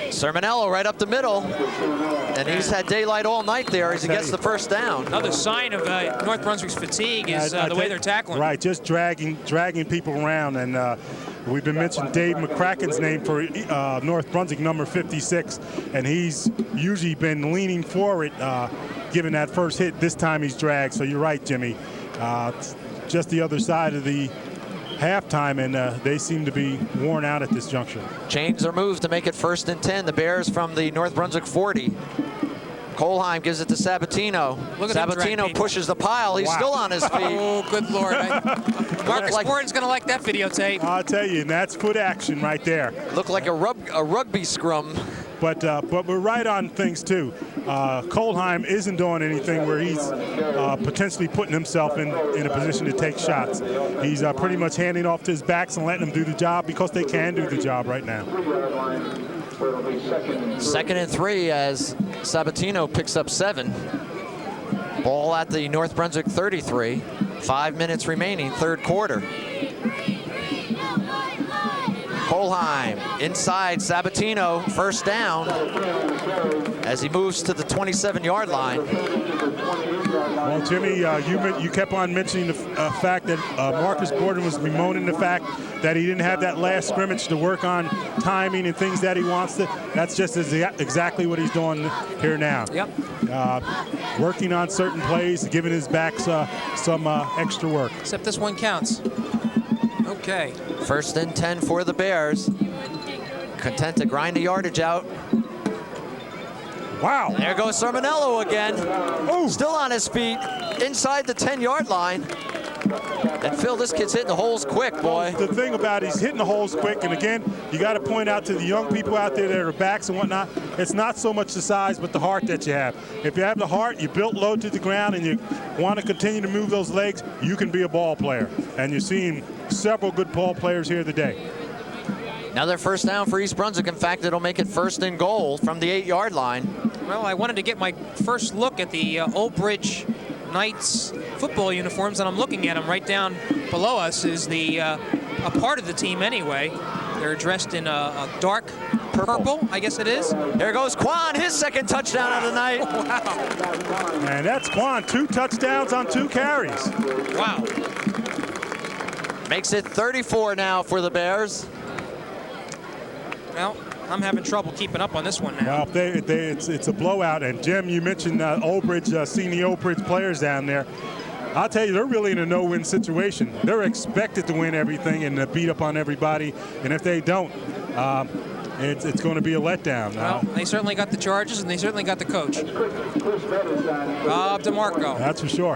Sermonello right up the middle. And he's had daylight all night there as he gets the first down. Another sign of North Brunswick's fatigue is the way they're tackling. Right, just dragging people around. And we've been mentioning Dave McCracken's name for North Brunswick, number 56. And he's usually been leaning forward, given that first hit. This time he's dragged. So you're right, Jimmy. Just the other side of the halftime, and they seem to be worn out at this juncture. Change their moves to make it 1st and 10. The Bears from the North Brunswick 40. Colheim gives it to Sabatino. Sabatino pushes the pile. He's still on his feet. Oh, good Lord. Marcus Gordon's going to like that videotape. I'll tell you, and that's foot action right there. Looked like a rugby scrum. But we're right on things, too. Colheim isn't doing anything where he's potentially putting himself in a position to take shots. He's pretty much handing off to his backs and letting them do the job because they can do the job right now. 2nd and 3 as Sabatino picks up 7. Ball at the North Brunswick 33. 5 minutes remaining, third quarter. Colheim inside Sabatino, first down as he moves to the 27-yard line. Well, Jimmy, you kept on mentioning the fact that Marcus Gordon was bemoaning the fact that he didn't have that last scrimmage to work on timing and things that he wants to. That's just exactly what he's doing here now. Yep. Working on certain plays, giving his backs some extra work. Except this one counts. Okay. 1st and 10 for the Bears. Content to grind the yardage out. Wow. There goes Sermonello again. Ooh. Still on his feet, inside the 10-yard line. And Phil, this kid's hitting the holes quick, boy. The thing about it, he's hitting the holes quick. And again, you got to point out to the young people out there that are backs and whatnot, it's not so much the size, but the heart that you have. If you have the heart, you built low to the ground, and you want to continue to move those legs, you can be a ball player. And you're seeing several good ball players here today. Another first down for East Brunswick. In fact, it'll make it 1st and goal from the 8-yard line. Well, I wanted to get my first look at the Old Bridge Knights football uniforms, and I'm looking at them. Right down below us is a part of the team anyway. They're dressed in a dark purple, I guess it is. There goes Quan, his 2nd touchdown of the night. Wow. And that's Quan, 2 touchdowns on 2 carries. Wow. Makes it 34 now for the Bears. Well, I'm having trouble keeping up on this one now. Well, it's a blowout. And Jim, you mentioned Old Bridge, seeing the Old Bridge players down there. I'll tell you, they're really in a no-win situation. They're expected to win everything and beat up on everybody. And if they don't, it's going to be a letdown. Well, they certainly got the charges, and they certainly got the coach. Bob DeMarco. That's for sure.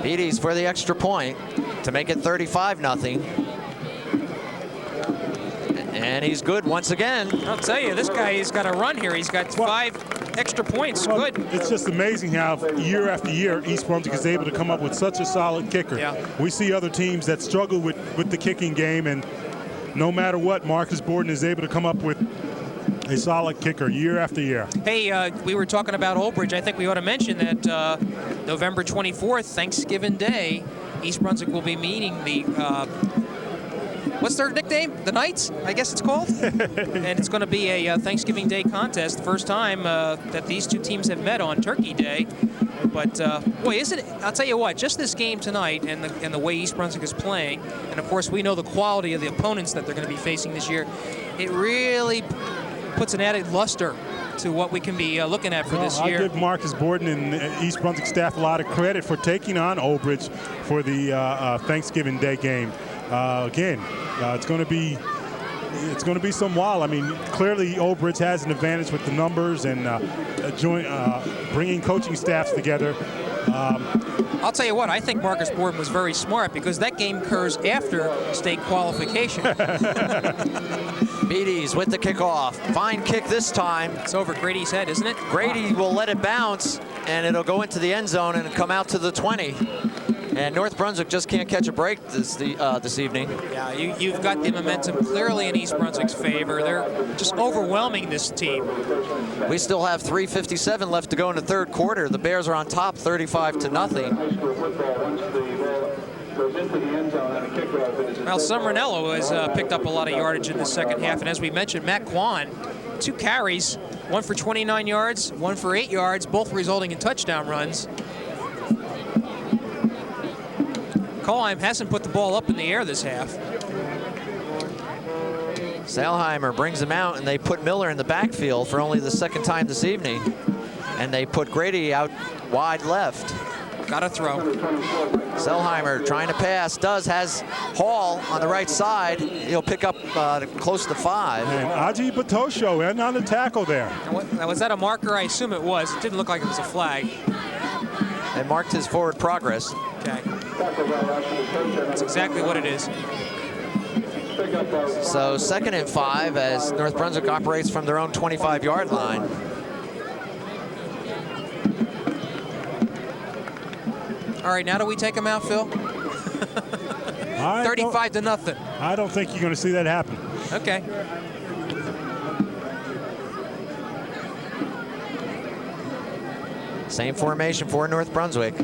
Beatties for the extra point to make it 35-0. And he's good once again. I'll tell you, this guy has got a run here. He's got 5 extra points. Well, good. It's just amazing how year after year East Brunswick is able to come up with such a solid kicker. Yeah. We see other teams that struggle with the kicking game, and no matter what, Marcus Gordon is able to come up with a solid kicker year after year. Hey, we were talking about Old Bridge. I think we ought to mention that November 24th, Thanksgiving Day, East Brunswick will be meeting the what's their nickname? The Knights, I guess it's called. And it's going to be a Thanksgiving Day contest. The first time that these two teams have met on Turkey Day. But boy, isn't it? I'll tell you what. Just this game tonight and the way East Brunswick is playing, and of course we know the quality of the opponents that they're going to be facing this year. It really puts an added luster to what we can be looking at for this year. I'll give Marcus Gordon and the East Brunswick staff a lot of credit for taking on Old Bridge for the Thanksgiving Day game. Again, it's going to be some while. I mean, clearly Old Bridge has an advantage with the numbers and bringing coaching staffs together. I'll tell you what, I think Marcus Borden was very smart because that game occurs after state qualification. Beatties with the kickoff. Fine kick this time. It's over Grady's head, isn't it? Grady will let it bounce, and it'll go into the end zone and come out to the 20. And North Brunswick just can't catch a break this evening. Yeah, you've got the momentum clearly in East Brunswick's favor. They're just overwhelming this team. We still have 3:57 left to go in the third quarter. The Bears are on top 35-0. Well, Summeranello has picked up a lot of yardage in the second half. And as we mentioned, Matt Kwan, 2 carries, 1 for 29 yards, 1 for 8 yards, both resulting in touchdown runs. Kolheim hasn't put the ball up in the air this half. Sailheimer brings him out, and they put Miller in the backfield for only the second time this evening. And they put Grady out wide left. Got to throw. Sailheimer trying to pass, has Hall on the right side. He'll pick up close to 5. And Aji Batosho in on the tackle there. Now, was that a marker? I assume it was. It didn't look like it was a flag. It marked his forward progress. Okay. That's exactly what it is. So 2nd and 5 as North Brunswick operates from their own 25-yard line. All right, now do we take him out, Phil? 35-0. I don't think you're going to see that happen. Okay. Same formation for North Brunswick.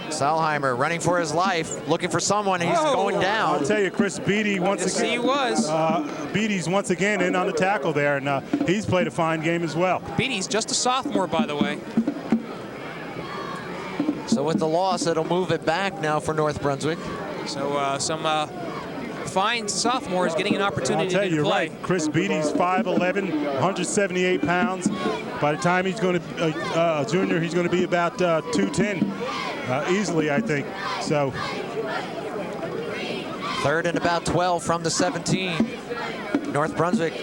Sailheimer running for his life, looking for someone. He's going down. I'll tell you, Chris Beatty once again. He was. Beatty's once again in on the tackle there, and he's played a fine game as well. Beatty's just a sophomore, by the way. So with the loss, it'll move it back now for North Brunswick. So some fine sophomores getting an opportunity I'll tell you, to play. right. Chris Beatty's 5'11", 178 pounds. By the time he's going to a junior, he's going to be about 210 easily, I think. So 3rd and about 12 from the 17. North Brunswick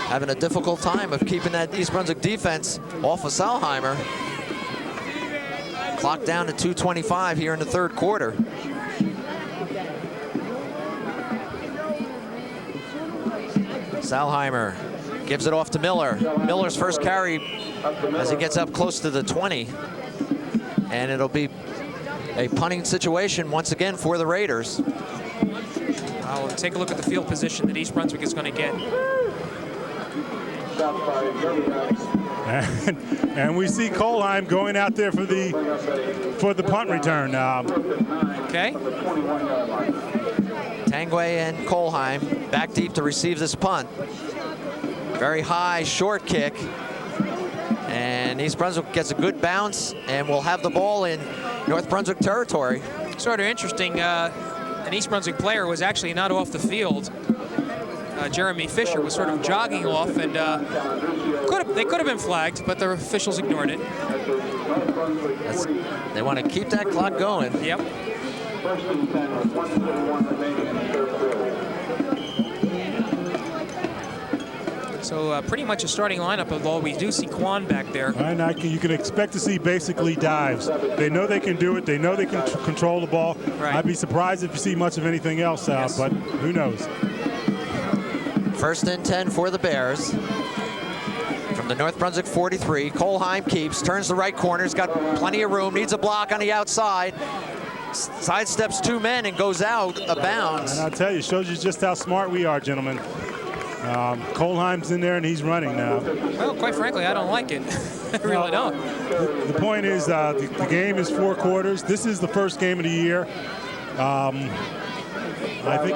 having a difficult time of keeping that East Brunswick defense off of Sailheimer. Clock down to 2:25 here in the third quarter. Sailheimer gives it off to Miller. Miller's first carry as he gets up close to the 20. And it'll be a punting situation once again for the Raiders. I'll take a look at the field position that East Brunswick is going to get. And we see Kolheim going out there for the punt return. Okay. Tangway and Kolheim back deep to receive this punt. Very high, short kick. And East Brunswick gets a good bounce and will have the ball in North Brunswick territory. Sort of interesting, an East Brunswick player was actually not off the field. Jeremy Fisher was sort of jogging off, and they could have been flagged, but the officials ignored it. They want to keep that clock going. Yep. First and 10 with 1:41 remaining in the third quarter. So pretty much a starting lineup, although we do see Kwan back there. And you can expect to see basically dives. They know they can do it. They know they can control the ball. Right. I'd be surprised if you see much of anything else, Yes. but who knows? 1st and 10 for the Bears. From the North Brunswick 43, Kolheim keeps, turns the right corner. He's got plenty of room, needs a block on the outside. Sidesteps 2 men and goes out of bounds. And I'll tell you, shows you just how smart we are, gentlemen. Kolheim's in there and he's running now. Well, quite frankly, I don't like it. I really don't. The point is, the game is 4 quarters. This is the first game of the year. I think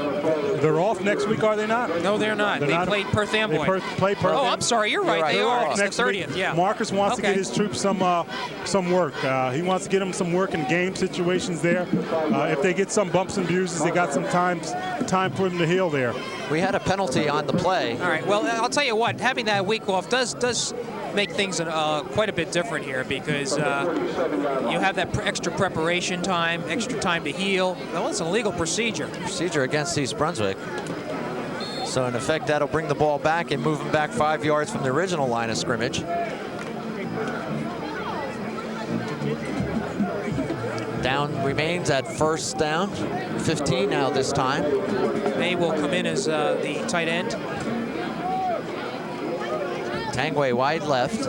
they're off next week, are they not? No, they're not. They played Perth Amboy. They play Perth. Oh, I'm sorry. You're right. They are. It's the Next week. 30th. Yeah. Marcus wants to get his troops some work. He wants to get them some work in game situations there. If they get some bumps and bruises, they got some time for them to heal there. We had a penalty on the play. All right. Well, I'll tell you what. Having that week off does make things quite a bit different here, because you have that extra preparation time, extra time to heal. Well, it's a legal procedure. Procedure against East Brunswick. So in effect, that'll bring the ball back and move them back 5 yards from the original line of scrimmage. Down remains at first down. 15 now this time. May will come in as the tight end. Tangway wide left.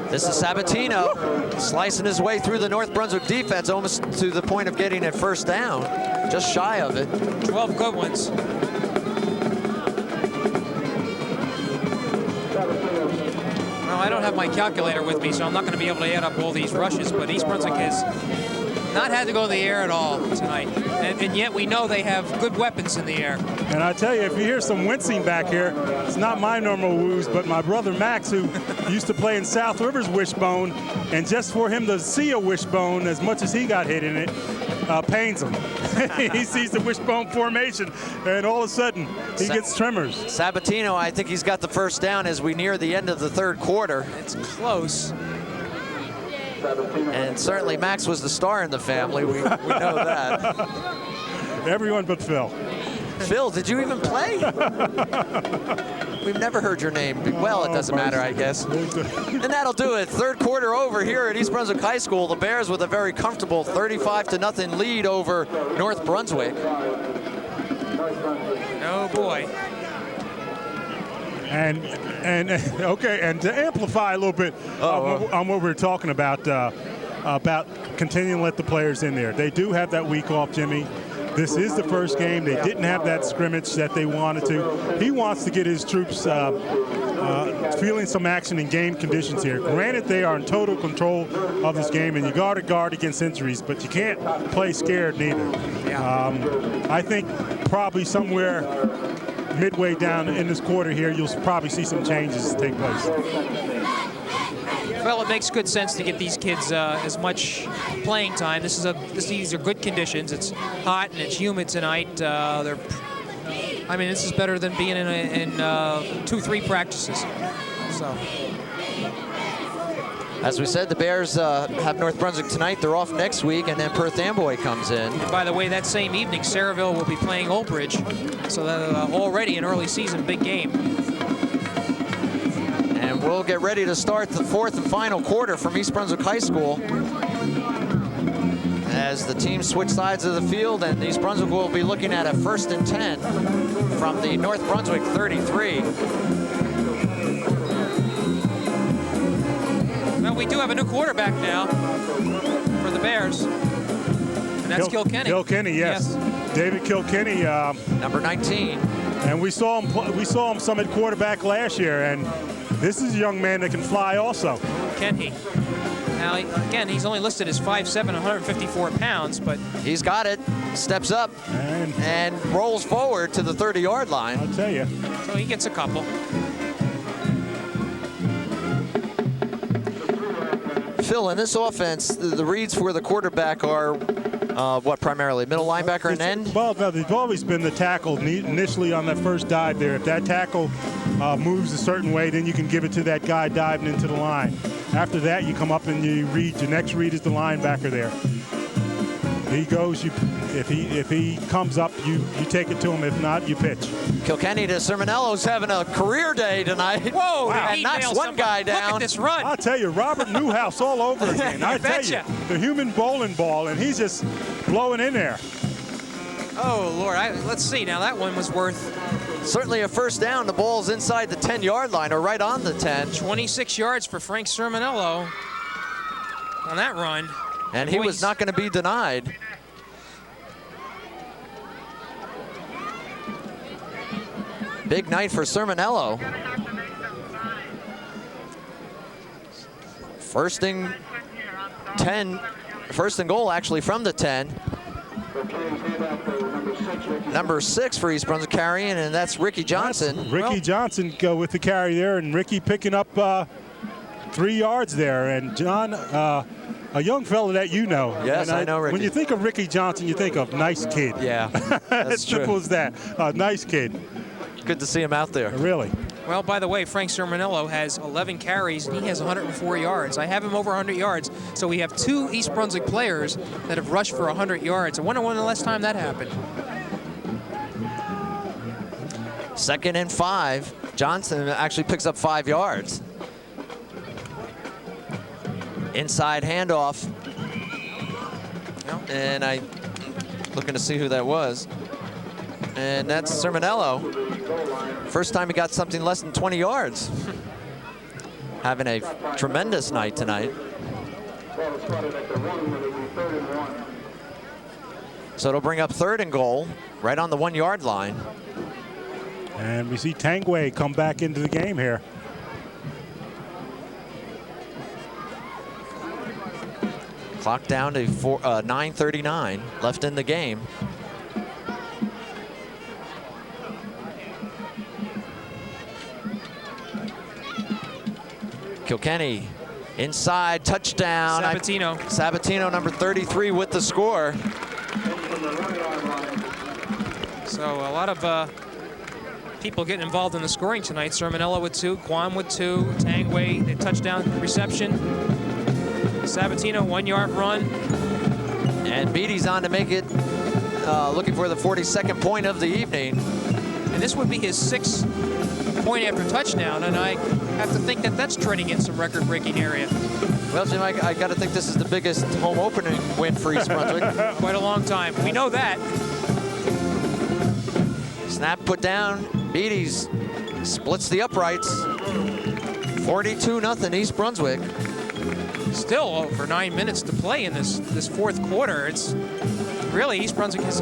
This is Sabatino slicing his way through the North Brunswick defense almost to the point of getting it first down. Just shy of it. 12 good ones. Well, I don't have my calculator with me, so I'm not going to be able to add up all these rushes, but East Brunswick has not had to go to the air at all tonight. And yet we know they have good weapons in the air. And I tell you, if you hear some wincing back here, it's not my normal woos, but my brother Max, who used to play in South Rivers Wishbone, and just for him to see a wishbone as much as he got hit in it, pains him. He sees the wishbone formation, and all of a sudden, he gets tremors. Sabatino, I think he's got the first down as we near the end of the third quarter. It's close. And certainly Max was the star in the family. We know that. Everyone but Phil. Phil, did you even play? We've never heard your name. Well, it doesn't matter, I guess. And that'll do it. Third quarter over here at East Brunswick High School. The Bears with a very comfortable 35-0 lead over North Brunswick. Oh boy. And okay, and to amplify a little bit on what we're talking about continuing to let the players in there. They do have that week off, Jimmy. This is the first game. They didn't have that scrimmage that they wanted to. He wants to get his troops feeling some action in game conditions here. Granted, they are in total control of this game, and you got to guard against injuries, but you can't play scared neither. Yeah. I think probably somewhere midway down in this quarter here, you'll probably see some changes take place. Well, it makes good sense to get these kids as much playing time. These are good conditions. It's hot and it's humid tonight. I mean, this is better than being in 2-3 practices. So. As we said, the Bears have North Brunswick tonight. They're off next week, and then Perth Amboy comes in. And by the way, that same evening, Saraville will be playing Old Bridge. So that, already an early season big game. And we'll get ready to start the fourth and final quarter from East Brunswick High School as the teams switch sides of the field, and East Brunswick will be looking at a 1st and 10 from the North Brunswick 33. Well, we do have a new quarterback now for the Bears, and that's Kilkenny. Kilkenny, yes. David Kilkenny, number 19. And we saw him some at quarterback last year, and this is a young man that can fly also. Can he? Now, again, he's only listed as 5'7", 154 pounds, but he's got it. Steps up and rolls forward to the 30-yard line. I'll tell you. So he gets a couple. Phil, in this offense, the reads for the quarterback are what primarily? Middle linebacker and end? Well, no, they've always been the tackle initially on that first dive there. If that tackle moves a certain way, then you can give it to that guy diving into the line. After that, you come up and you read. Your next read is the linebacker there. He goes. If he comes up, you take it to him. If not, you pitch. Kilkenny to Sermonello's having a career day tonight. Whoa! Wow. And knocks one guy down. Look at this run. I'll tell you, Robert Newhouse all over again. I tell you, the human bowling ball, and he's just blowing in there. Oh Lord! Let's see. Now that one was worth. Certainly a first down. The ball's inside the 10-yard line, or right on the 10. 26 yards for Frank Sermonello on that run. And he was not going to be denied. Big night for Sermonello. First and 10, first and goal actually from the 10. Number 6 for East Brunswick carrying, and that's Ricky Johnson. Ricky Johnson go with the carry there, and Ricky picking up 3 yards there. And John, a young fella that you know. Yes, I know Ricky. When you think of Ricky Johnson, you think of nice kid. Yeah, that's as simple as that. Nice kid. Good to see him out there. Really. Well, by the way, Frank Sermonello has 11 carries, and he has 104 yards. I have him over 100 yards. So we have 2 East Brunswick players that have rushed for 100 yards. I wonder when the last time that happened. 2nd and 5. Johnson actually picks up 5 yards. Inside handoff. And I looking to see who that was. And that's Sermonello. First time he got something less than 20 yards. Having a tremendous night tonight. So it'll bring up 3rd and goal, right on the 1-yard line. And we see Tangway come back into the game here. Clock down to 9:39 left in the game. Kilkenny inside, touchdown. Sabatino, number 33, with the score. So a lot of people getting involved in the scoring tonight. Sermonello with 2, Guam with 2, Tangway, the touchdown reception. Sabatino, 1-yard run. And Beatty's on to make it, looking for the 42nd point of the evening. And this would be his 6th point after touchdown, and I have to think that that's treading in some record-breaking area. Well, Jim, I got to think this is the biggest home opening win for East Brunswick. Quite a long time. We know that. Snap put down. Beatty's splits the uprights. 42-0 East Brunswick. Still over 9 minutes to play in this 4th quarter. It's really East Brunswick is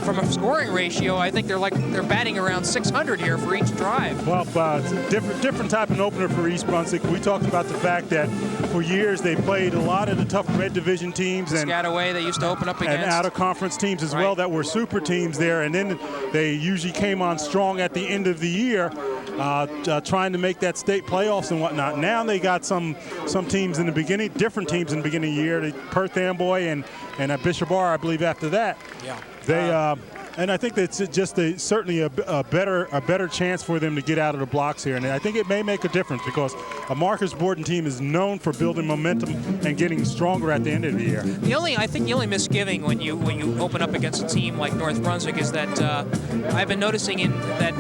from a scoring ratio. I think they're batting around 600 here for each drive. Well, it's a different type of opener for East Brunswick. We talked about the fact that for years they played a lot of the tough Red Division teams and Piscataway they used to open up against, and out of conference teams as well that were super teams there, and then they usually came on strong at the end of the year. Trying to make that state playoffs and whatnot. Now they got some teams in the beginning, different teams in the beginning of the year. Perth Amboy and Bishop Bar, I believe, after that. Yeah. They and I think that's just certainly a better chance for them to get out of the blocks here. And I think it may make a difference because a Marcus Borden team is known for building momentum and getting stronger at the end of the year. I think the only misgiving when you open up against a team like North Brunswick is that I've been noticing that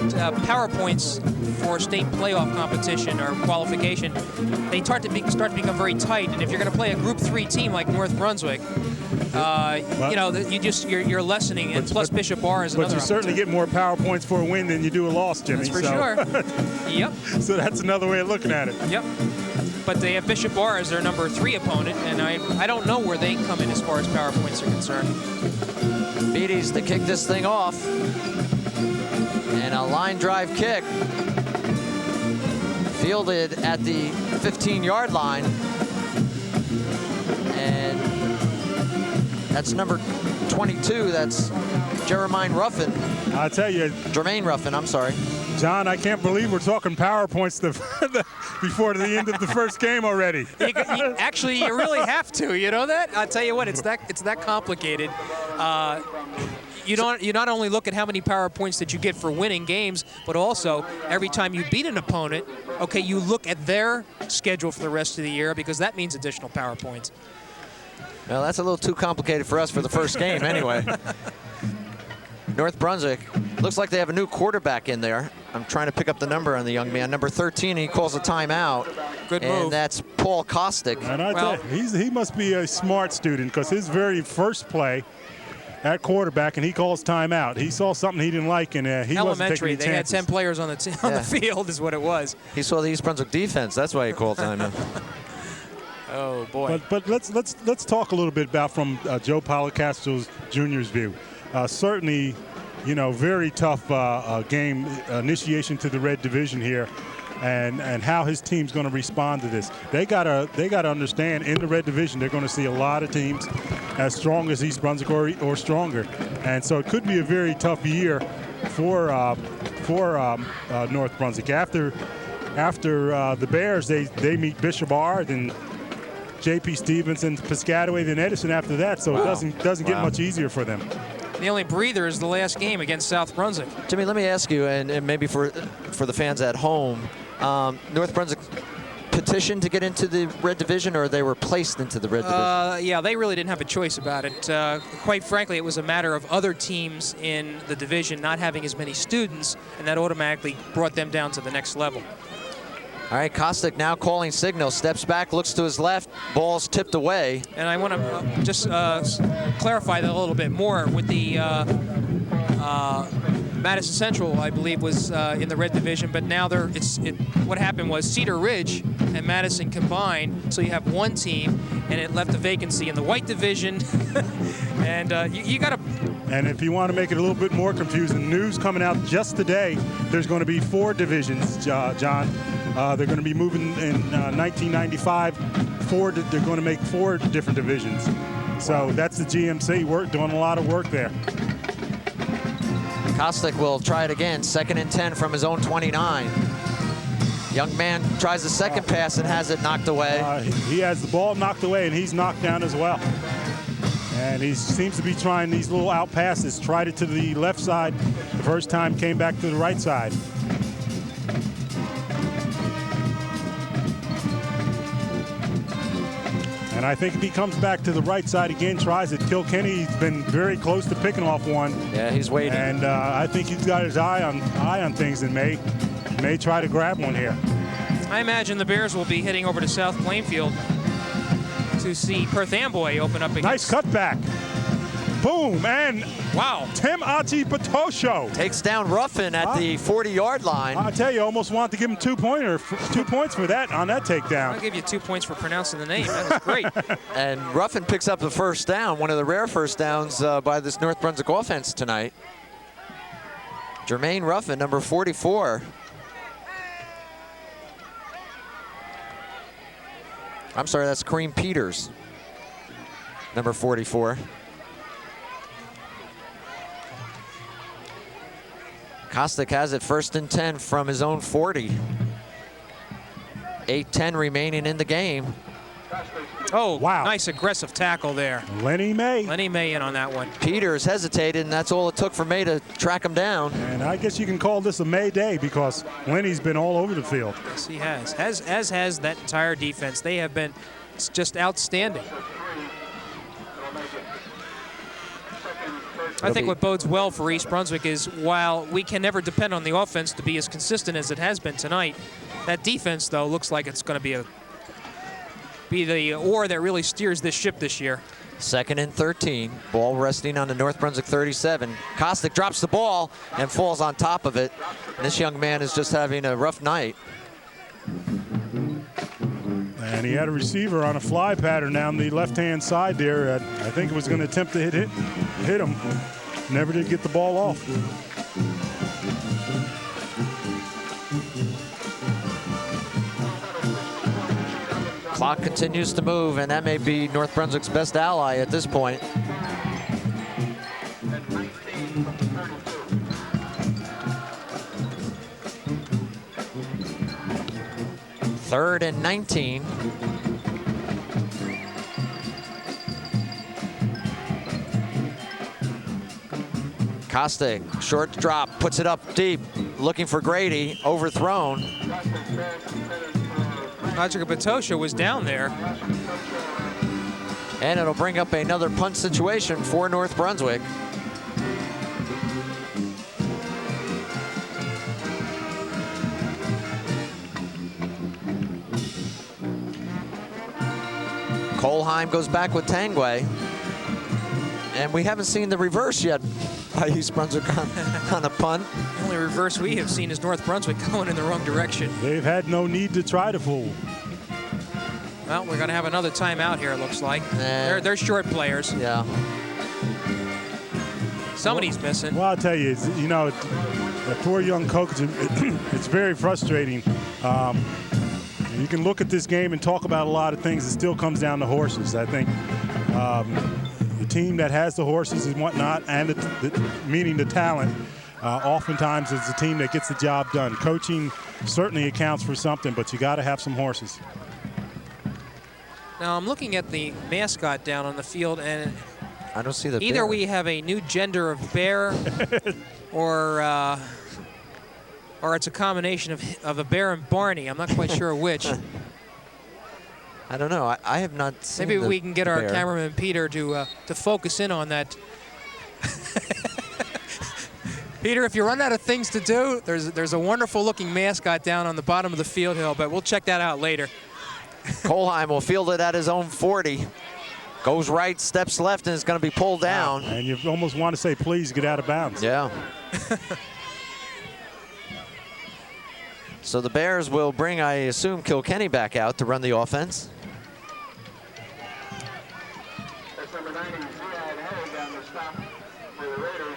power points for state playoff competition or qualification, they start to become very tight. And if you're going to play a Group 3 team like North Brunswick, you're lessening, and plus Bishop Bar is another. But you certainly get more power points for a win than you do a loss, Jimmy. That's for sure. Yep. So that's another way of looking at it. Yep. But they have Bishop Bar as their number 3 opponent, and I don't know where they come in as far as power points are concerned. Beatty's to kick this thing off, and a line drive kick fielded at the 15-yard line, and that's number 22. That's Jermaine Ruffin. I tell you, Jermaine Ruffin, I'm sorry. John, I can't believe we're talking power points before the end of the first game already. Actually, you really have to. You know that? I'll tell you what, it's that complicated. You not only look at how many power points that you get for winning games, but also every time you beat an opponent, okay, you look at their schedule for the rest of the year because that means additional power points. Well, that's a little too complicated for us for the first game anyway. North Brunswick, looks like they have a new quarterback in there. I'm trying to pick up the number on the young man. Number 13, he calls a timeout. Good move. And that's Paul Kostick. And I tell you, he must be a smart student because his very first play at quarterback, and he calls timeout. He saw something he didn't like, and he wasn't taking any chances. They had 10 players on the field is what it was. He saw the East Brunswick defense. That's why he called timeout. Oh, boy. But let's talk a little bit about from Joe Policastro's Jr.'s view. Certainly, very tough game initiation to the Red Division here, and how his team's going to respond to this. They gotta understand in the Red Division they're going to see a lot of teams as strong as East Brunswick or stronger, and so it could be a very tough year for North Brunswick. After the Bears, they meet Bishop R, then J.P. Stevenson, Piscataway, then Edison after that, so it doesn't get much easier for them. The only breather is the last game against South Brunswick. Jimmy, let me ask you, and maybe for the fans at home, North Brunswick petitioned to get into the Red Division, or they were placed into the Red Division? Yeah, they really didn't have a choice about it. Quite frankly, it was a matter of other teams in the division not having as many students, and that automatically brought them down to the next level. All right, Kostic now calling signal, steps back, looks to his left, ball's tipped away. And I want to just clarify that a little bit more with the Madison Central, I believe, was in the red division, but now what happened was Cedar Ridge and Madison combined, so you have one team, and it left a vacancy in the white division. And you got to. And if you want to make it a little bit more confusing, news coming out just today, there's going to be 4 divisions, John. They're going to be moving in 1995. They're going to make 4 different divisions. So that's the GMC doing a lot of work there. Kostic will try it again, 2nd and 10 from his own 29. Young man tries the second pass and has it knocked away. He has the ball knocked away, and he's knocked down as well. And he seems to be trying these little out passes. Tried it to the left side the first time, came back to the right side. And I think if he comes back to the right side again, tries it, Kilkenny's been very close to picking off one. Yeah, he's waiting. And I think he's got his eye on things and may try to grab one here. I imagine the Bears will be heading over to South Plainfield to see Perth Amboy open up against. Nice cutback. Boom, and wow. Tim Achi-Patosho takes down Ruffin at the 40-yard line. I tell you, almost want to give him 2 points for that on that takedown. I'll give you 2 points for pronouncing the name. That was great. And Ruffin picks up the first down, one of the rare first downs by this North Brunswick offense tonight. Jermaine Ruffin, number 44. I'm sorry, that's Kareem Peters, number 44. Kostic has it 1st and 10 from his own 40. 8:10 remaining in the game. Oh, wow. Nice aggressive tackle there. Lenny May. Lenny May in on that one. Peters hesitated, and that's all it took for May to track him down. And I guess you can call this a May day because Lenny's been all over the field. Yes, he has. As has that entire defense. They have been just outstanding. I think what bodes well for East Brunswick is while we can never depend on the offense to be as consistent as it has been tonight, that defense, though, looks like it's going to be the oar that really steers this ship this year. 2nd and 13. Ball resting on the North Brunswick 37. Kostic drops the ball and falls on top of it. And this young man is just having a rough night. And he had a receiver on a fly pattern down the left-hand side there. I think it was going to attempt to hit him. Never did get the ball off. Clock continues to move, and that may be North Brunswick's best ally at this point. Third and 19. Kostic, short drop, puts it up deep, looking for Grady, overthrown. Achi-Patosho was down there. And it'll bring up another punt situation for North Brunswick. Colheim goes back with Tangway. And we haven't seen the reverse yet by East Brunswick on a punt. The only reverse we have seen is North Brunswick going in the wrong direction. They've had no need to try to fool. Well, we're going to have another timeout here, it looks like. They're short players. Yeah. Somebody's missing. Well, I'll tell you, the poor young coach, it's very frustrating. You can look at this game and talk about a lot of things. It still comes down to horses. I think the team that has the horses and whatnot, and meaning the talent, oftentimes is the team that gets the job done. Coaching certainly accounts for something, but you got to have some horses. Now I'm looking at the mascot down on the field, and I don't see the either bear. we have a new gender of bear, or it's a combination of a bear and Barney. I'm not quite sure which. I don't know. I have not seen Maybe the we can get our bear. cameraman Peter to focus in on that. Peter, if you run out of things to do, there's a wonderful-looking mascot down on the bottom of the field hill, but we'll check that out later. Kohlheim will field it at his own 40. Goes right, steps left, and is going to be pulled down. Wow. And you almost want to say, please get out of bounds. Yeah. So the Bears will bring, I assume, Kilkenny back out to run the offense. That's number 90, Ziad Haig on the stop for the Raiders.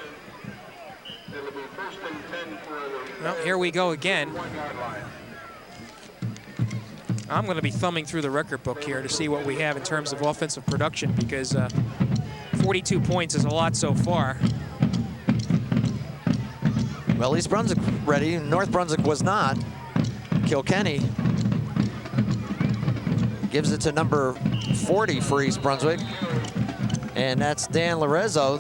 It'll be 1st and 10 for the Well, here we go again. 1-yard line. I'm going to be thumbing through the record book here to see what we have in terms of offensive production, because 42 points is a lot so far. Well, East Brunswick ready. North Brunswick was not. Kilkenny gives it to number 40 for East Brunswick, and that's Dan Lorenzo.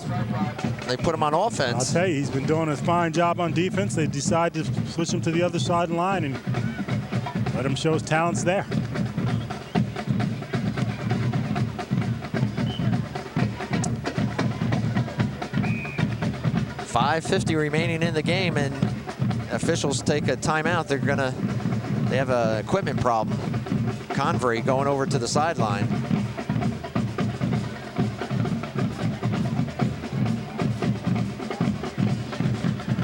They put him on offense. I'll tell you, he's been doing a fine job on defense. They decided to switch him to the other side of the line and let him show his talents there. .550 remaining in the game, and officials take a timeout. They have an equipment problem. Convery going over to the sideline.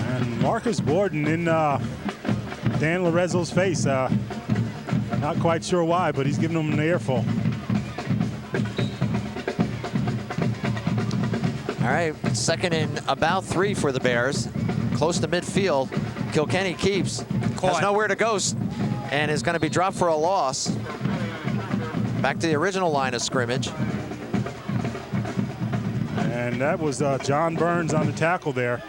And Marcus Borden in Dan Lorenzo's face. Not quite sure why, but he's giving him an earful. All right, 2nd and about 3 for the Bears. Close to midfield. Kilkenny keeps. Has nowhere to go and is going to be dropped for a loss. Back to the original line of scrimmage. And that was John Burns on the tackle there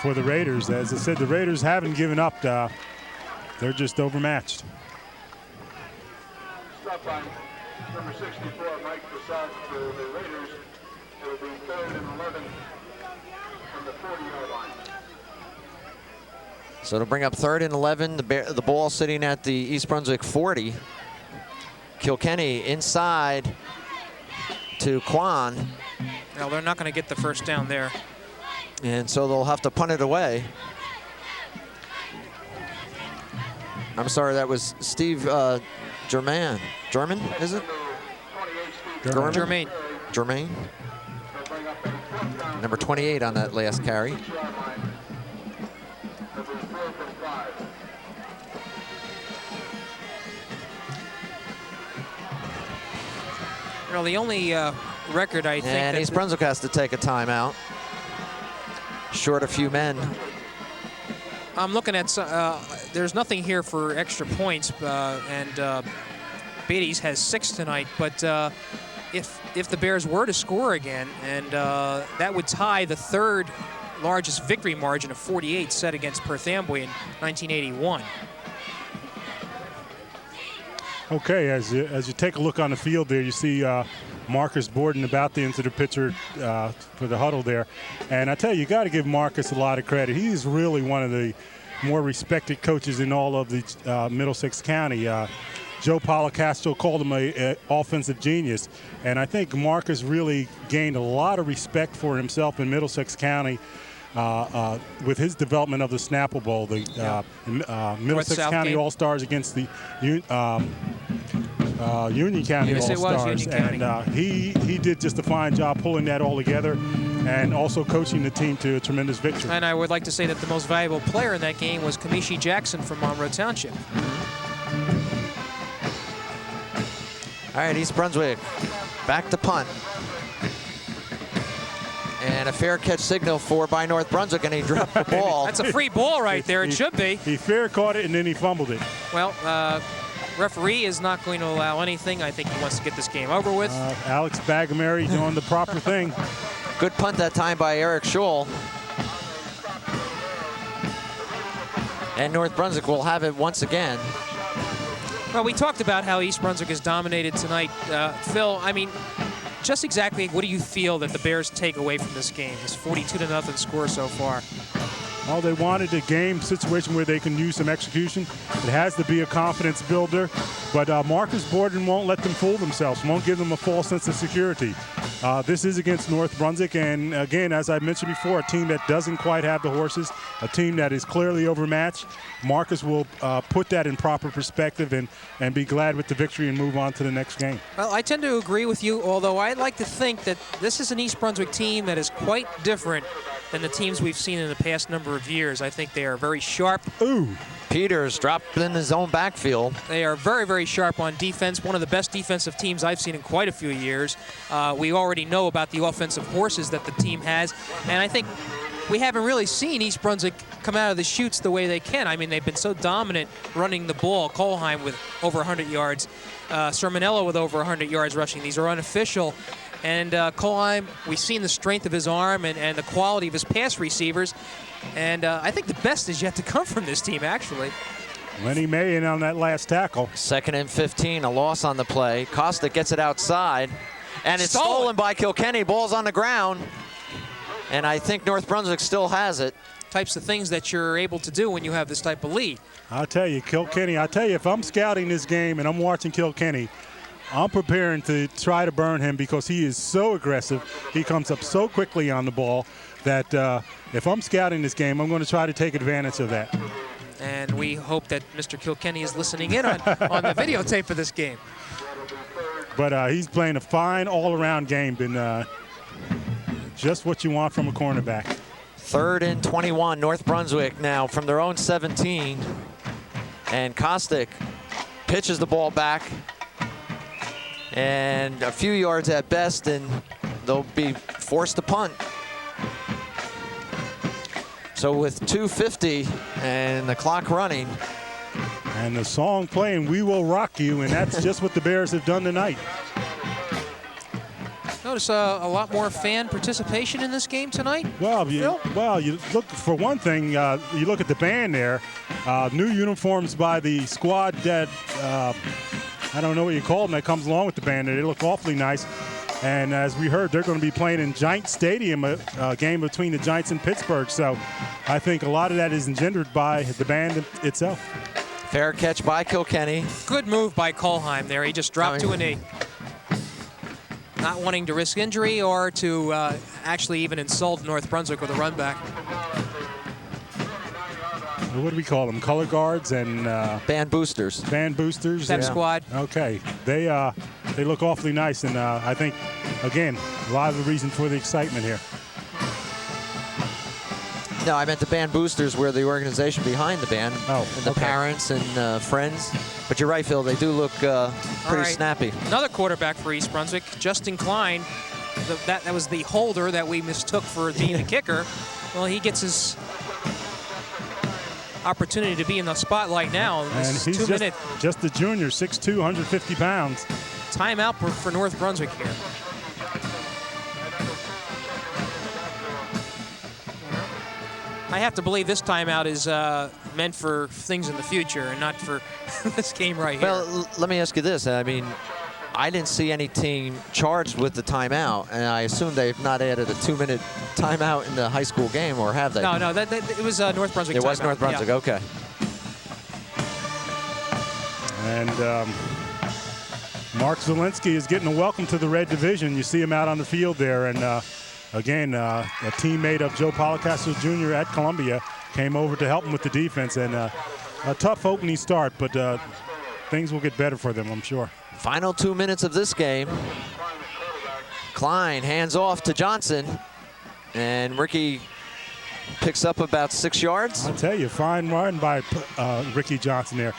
for the Raiders. As I said, the Raiders haven't given up. They're just overmatched. Stop line, number 64, Mike Prasad for the Raiders. It will be 3rd and 11 from the 40-yard line. So to bring up 3rd and 11, the ball sitting at the East Brunswick 40. Kilkenny inside to Quan. Well, they're not going to get the first down there. And so they'll have to punt it away. I'm sorry, that was Steve Germain, is it? Germain. Germain. Number 28 on that last carry. Well, the only record I think And East Brunswick has to take a timeout. Short a few men. I'm looking at, there's nothing here for extra points, and Beatties has 6 tonight, but if the Bears were to score again, and that would tie the 3rd largest victory margin of 48 set against Perth Amboy in 1981. Okay, as you take a look on the field there, you see Marcus Borden about to enter the picture for the huddle there. And I tell you got to give Marcus a lot of credit. He's really one of the more respected coaches in all of the Middlesex County. Joe Policastro called him an offensive genius. And I think Marcus really gained a lot of respect for himself in Middlesex County with his development of the Snapple Bowl. The Middlesex County All-Stars against the Union County All-Stars. And he did just a fine job pulling that all together and also coaching the team to a tremendous victory. And I would like to say that the most valuable player in that game was Kamishi Jackson from Monroe Township. All right, East Brunswick back to punt. And a fair catch signal by North Brunswick, and he dropped the ball. That's a free ball right there. It should be. He fair caught it, and then he fumbled it. Well, referee is not going to allow anything. I think he wants to get this game over with. Alex Bagamary doing the proper thing. Good punt that time by Eric Scholl. And North Brunswick will have it once again. Well, we talked about how East Brunswick has dominated tonight. Phil, I mean, just exactly what do you feel that the Bears take away from this game, this 42-0 score so far? All they wanted a game situation where they can use some execution. It has to be a confidence builder, but Marcus Borden won't let them fool themselves, won't give them a false sense of security. This is against North Brunswick, and again, as I mentioned before, a team that doesn't quite have the horses, a team that is clearly overmatched. Marcus will put that in proper perspective and be glad with the victory and move on to the next game. Well, I tend to agree with you, although I'd like to think that this is an East Brunswick team that is quite different than the teams we've seen in the past number of years. I think they are very sharp. Ooh. Peters dropped in his own backfield. They are very, very sharp on defense. One of the best defensive teams I've seen in quite a few years. We already know about the offensive horses that the team has, and I think we haven't really seen East Brunswick come out of the chutes the way they can. I mean, they've been so dominant running the ball. Kohlheim with over 100 yards, Sermonello with over 100 yards rushing. These are unofficial. And Kohlheim, we've seen the strength of his arm and the quality of his pass receivers. And I think the best is yet to come from this team, actually. Lenny May in on that last tackle. 2nd and 15, a loss on the play. Costa gets it outside, and it's stolen by Kilkenny. Ball's on the ground, and I think North Brunswick still has it. Types of things that you're able to do when you have this type of lead. I'll tell you, Kilkenny, if I'm scouting this game and I'm watching Kilkenny, I'm preparing to try to burn him because he is so aggressive. He comes up so quickly on the ball that if I'm scouting this game, I'm going to try to take advantage of that. And we hope that Mr. Kilkenny is listening in on the videotape of this game. But he's playing a fine all-around game, and just what you want from a cornerback. 3rd and 21, North Brunswick now from their own 17. And Kostic pitches the ball back. And a few yards at best, and they'll be forced to punt. So with 2:50 and the clock running. And the song playing, "We Will Rock You," and that's just what the Bears have done tonight. Notice a lot more fan participation in this game tonight. Well, you look, for one thing, you look at the band there. New uniforms by the squad that, I don't know what you call them, that comes along with the band. They look awfully nice. And as we heard, they're going to be playing in Giant Stadium, a game between the Giants and Pittsburgh. So I think a lot of that is engendered by the band itself. Fair catch by Kilkenny. Good move by Kohlheim there. He just dropped to a knee. Not wanting to risk injury or to actually even insult North Brunswick with a run back. What do we call them? Color guards and band boosters. Band boosters. Step squad. Okay, they look awfully nice, and I think again a lot of the reason for the excitement here. No, I meant the band boosters were the organization behind the band, and the parents and friends. But you're right, Phil. They do look pretty snappy. Another quarterback for East Brunswick, Justin Klein. That was the holder that we mistook for being the kicker. Well, he gets his opportunity to be in the spotlight now. And he's just a junior, 6'2", 150 pounds. Timeout for North Brunswick here. I have to believe this timeout is meant for things in the future and not for this game right here. Well, let me ask you this. I mean, I didn't see any team charged with the timeout, and I assume they've not added a 2-minute timeout in the high school game, or have they? No, it was North Brunswick timeout. It was North Brunswick, okay. And Mark Zielinski is getting a welcome to the Red Division. You see him out on the field there, and again, a teammate of Joe Policastro Jr. at Columbia came over to help him with the defense, and a tough opening start, but things will get better for them, I'm sure. Final 2 minutes of this game. Klein hands off to Johnson, and Ricky picks up about 6 yards. I'll tell you, fine run by Ricky Johnson there.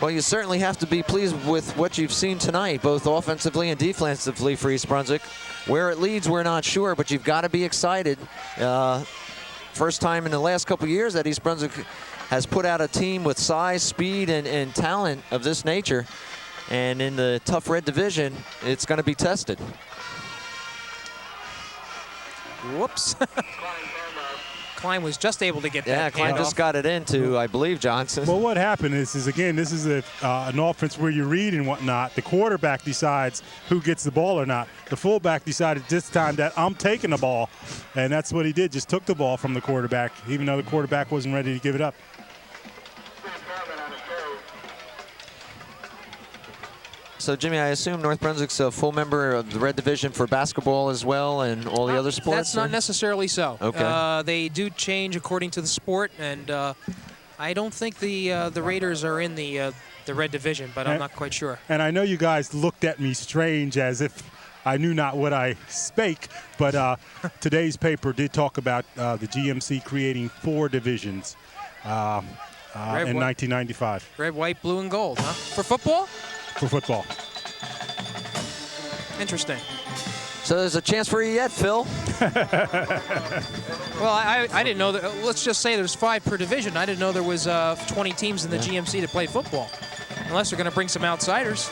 Well, you certainly have to be pleased with what you've seen tonight, both offensively and defensively for East Brunswick. Where it leads, we're not sure, but you've got to be excited. First time in the last couple years that East Brunswick has put out a team with size, speed, and talent of this nature. And in the tough Red Division, it's going to be tested. Whoops. Klein was just able to get that. Yeah, Klein just got it into, I believe, Johnson. Well, what happened is again, this is an offense where you read and whatnot. The quarterback decides who gets the ball or not. The fullback decided this time that I'm taking the ball, and that's what he did. Just took the ball from the quarterback, even though the quarterback wasn't ready to give it up. So, Jimmy, I assume North Brunswick's a full member of the Red Division for basketball as well and all the other sports? That's not necessarily so. Okay. They do change according to the sport, and I don't think the Raiders are in the Red Division, but I'm not quite sure. And I know you guys looked at me strange as if I knew not what I spake, but today's paper did talk about the GMC creating 4 divisions in 1995. Red, white, blue, and gold, huh? For football? For football. Interesting. So there's a chance for you yet, Phil? Well, I didn't know that. Let's just say there's 5 per division. I didn't know there was 20 teams in the GMC that play football. Unless they're going to bring some outsiders.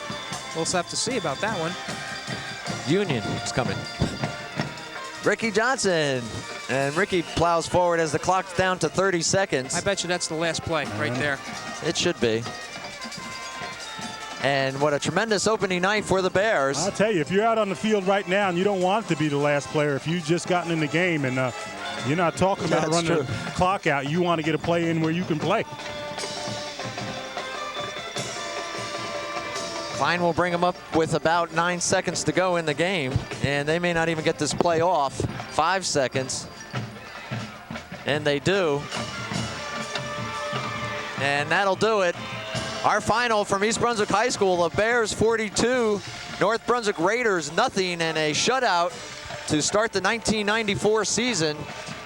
We'll have to see about that one. Union is coming. Ricky Johnson. And Ricky plows forward as the clock's down to 30 seconds. I bet you that's the last play right there. It should be. And what a tremendous opening night for the Bears. I'll tell you, if you're out on the field right now and you don't want it to be the last player, if you've just gotten in the game and you're not talking about running the clock out, you want to get a play in where you can play. Klein will bring him up with about 9 seconds to go in the game, and they may not even get this play off. 5 seconds. And they do. And that'll do it. Our final from East Brunswick High School, the Bears 42, North Brunswick Raiders nothing, and a shutout to start the 1994 season.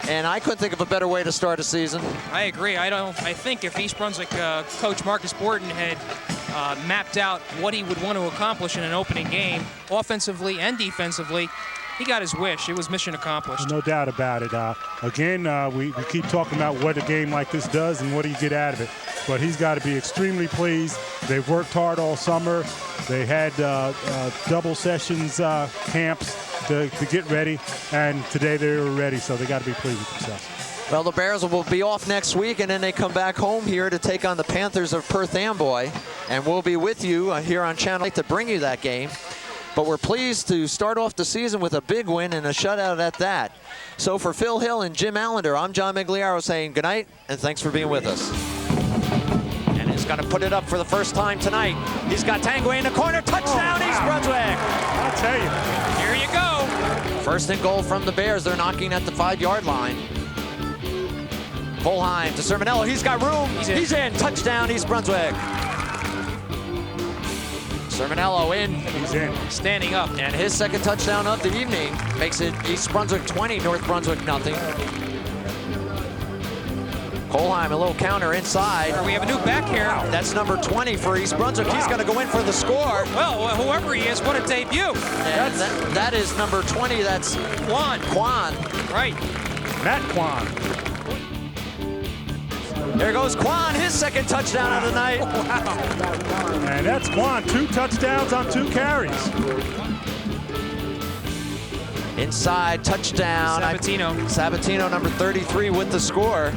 And I couldn't think of a better way to start a season. I agree. I think if East Brunswick coach Marcus Borton had mapped out what he would want to accomplish in an opening game, offensively and defensively, he got his wish. It was mission accomplished. No doubt about it. Again, we keep talking about what a game like this does and what do you get out of it. But he's got to be extremely pleased. They've worked hard all summer. They had double sessions camps to get ready, and today they were ready, so they got to be pleased with themselves. Well, the Bears will be off next week, and then they come back home here to take on the Panthers of Perth Amboy, and we'll be with you here on Channel 8 to bring you that game. But we're pleased to start off the season with a big win and a shutout at that. So for Phil Hill and Jim Allinder, I'm John Meggliolaro saying good night and thanks for being with us. And he's going to put it up for the first time tonight. He's got Tangway in the corner. Touchdown, East Brunswick. I'll tell you. Here you go. First and goal from the Bears. They're knocking at the 5-yard line. Holheim to Sermonello. He's got room. He's in. Touchdown, East Brunswick. Sermonello in. He's in. Standing up. And his second touchdown of the evening makes it East Brunswick 20, North Brunswick nothing. Holheim, a little counter inside. We have a new back here. That's number 20 for East Brunswick. He's going to go in for the score. Well, whoever he is, what a debut. And that is number 20. That's Quan. Right. Matt Quan. There goes Quan, his second touchdown of the night. Wow. And that's Quan, 2 touchdowns on 2 carries. Inside, touchdown. Sabatino. Sabatino, number 33, with the score.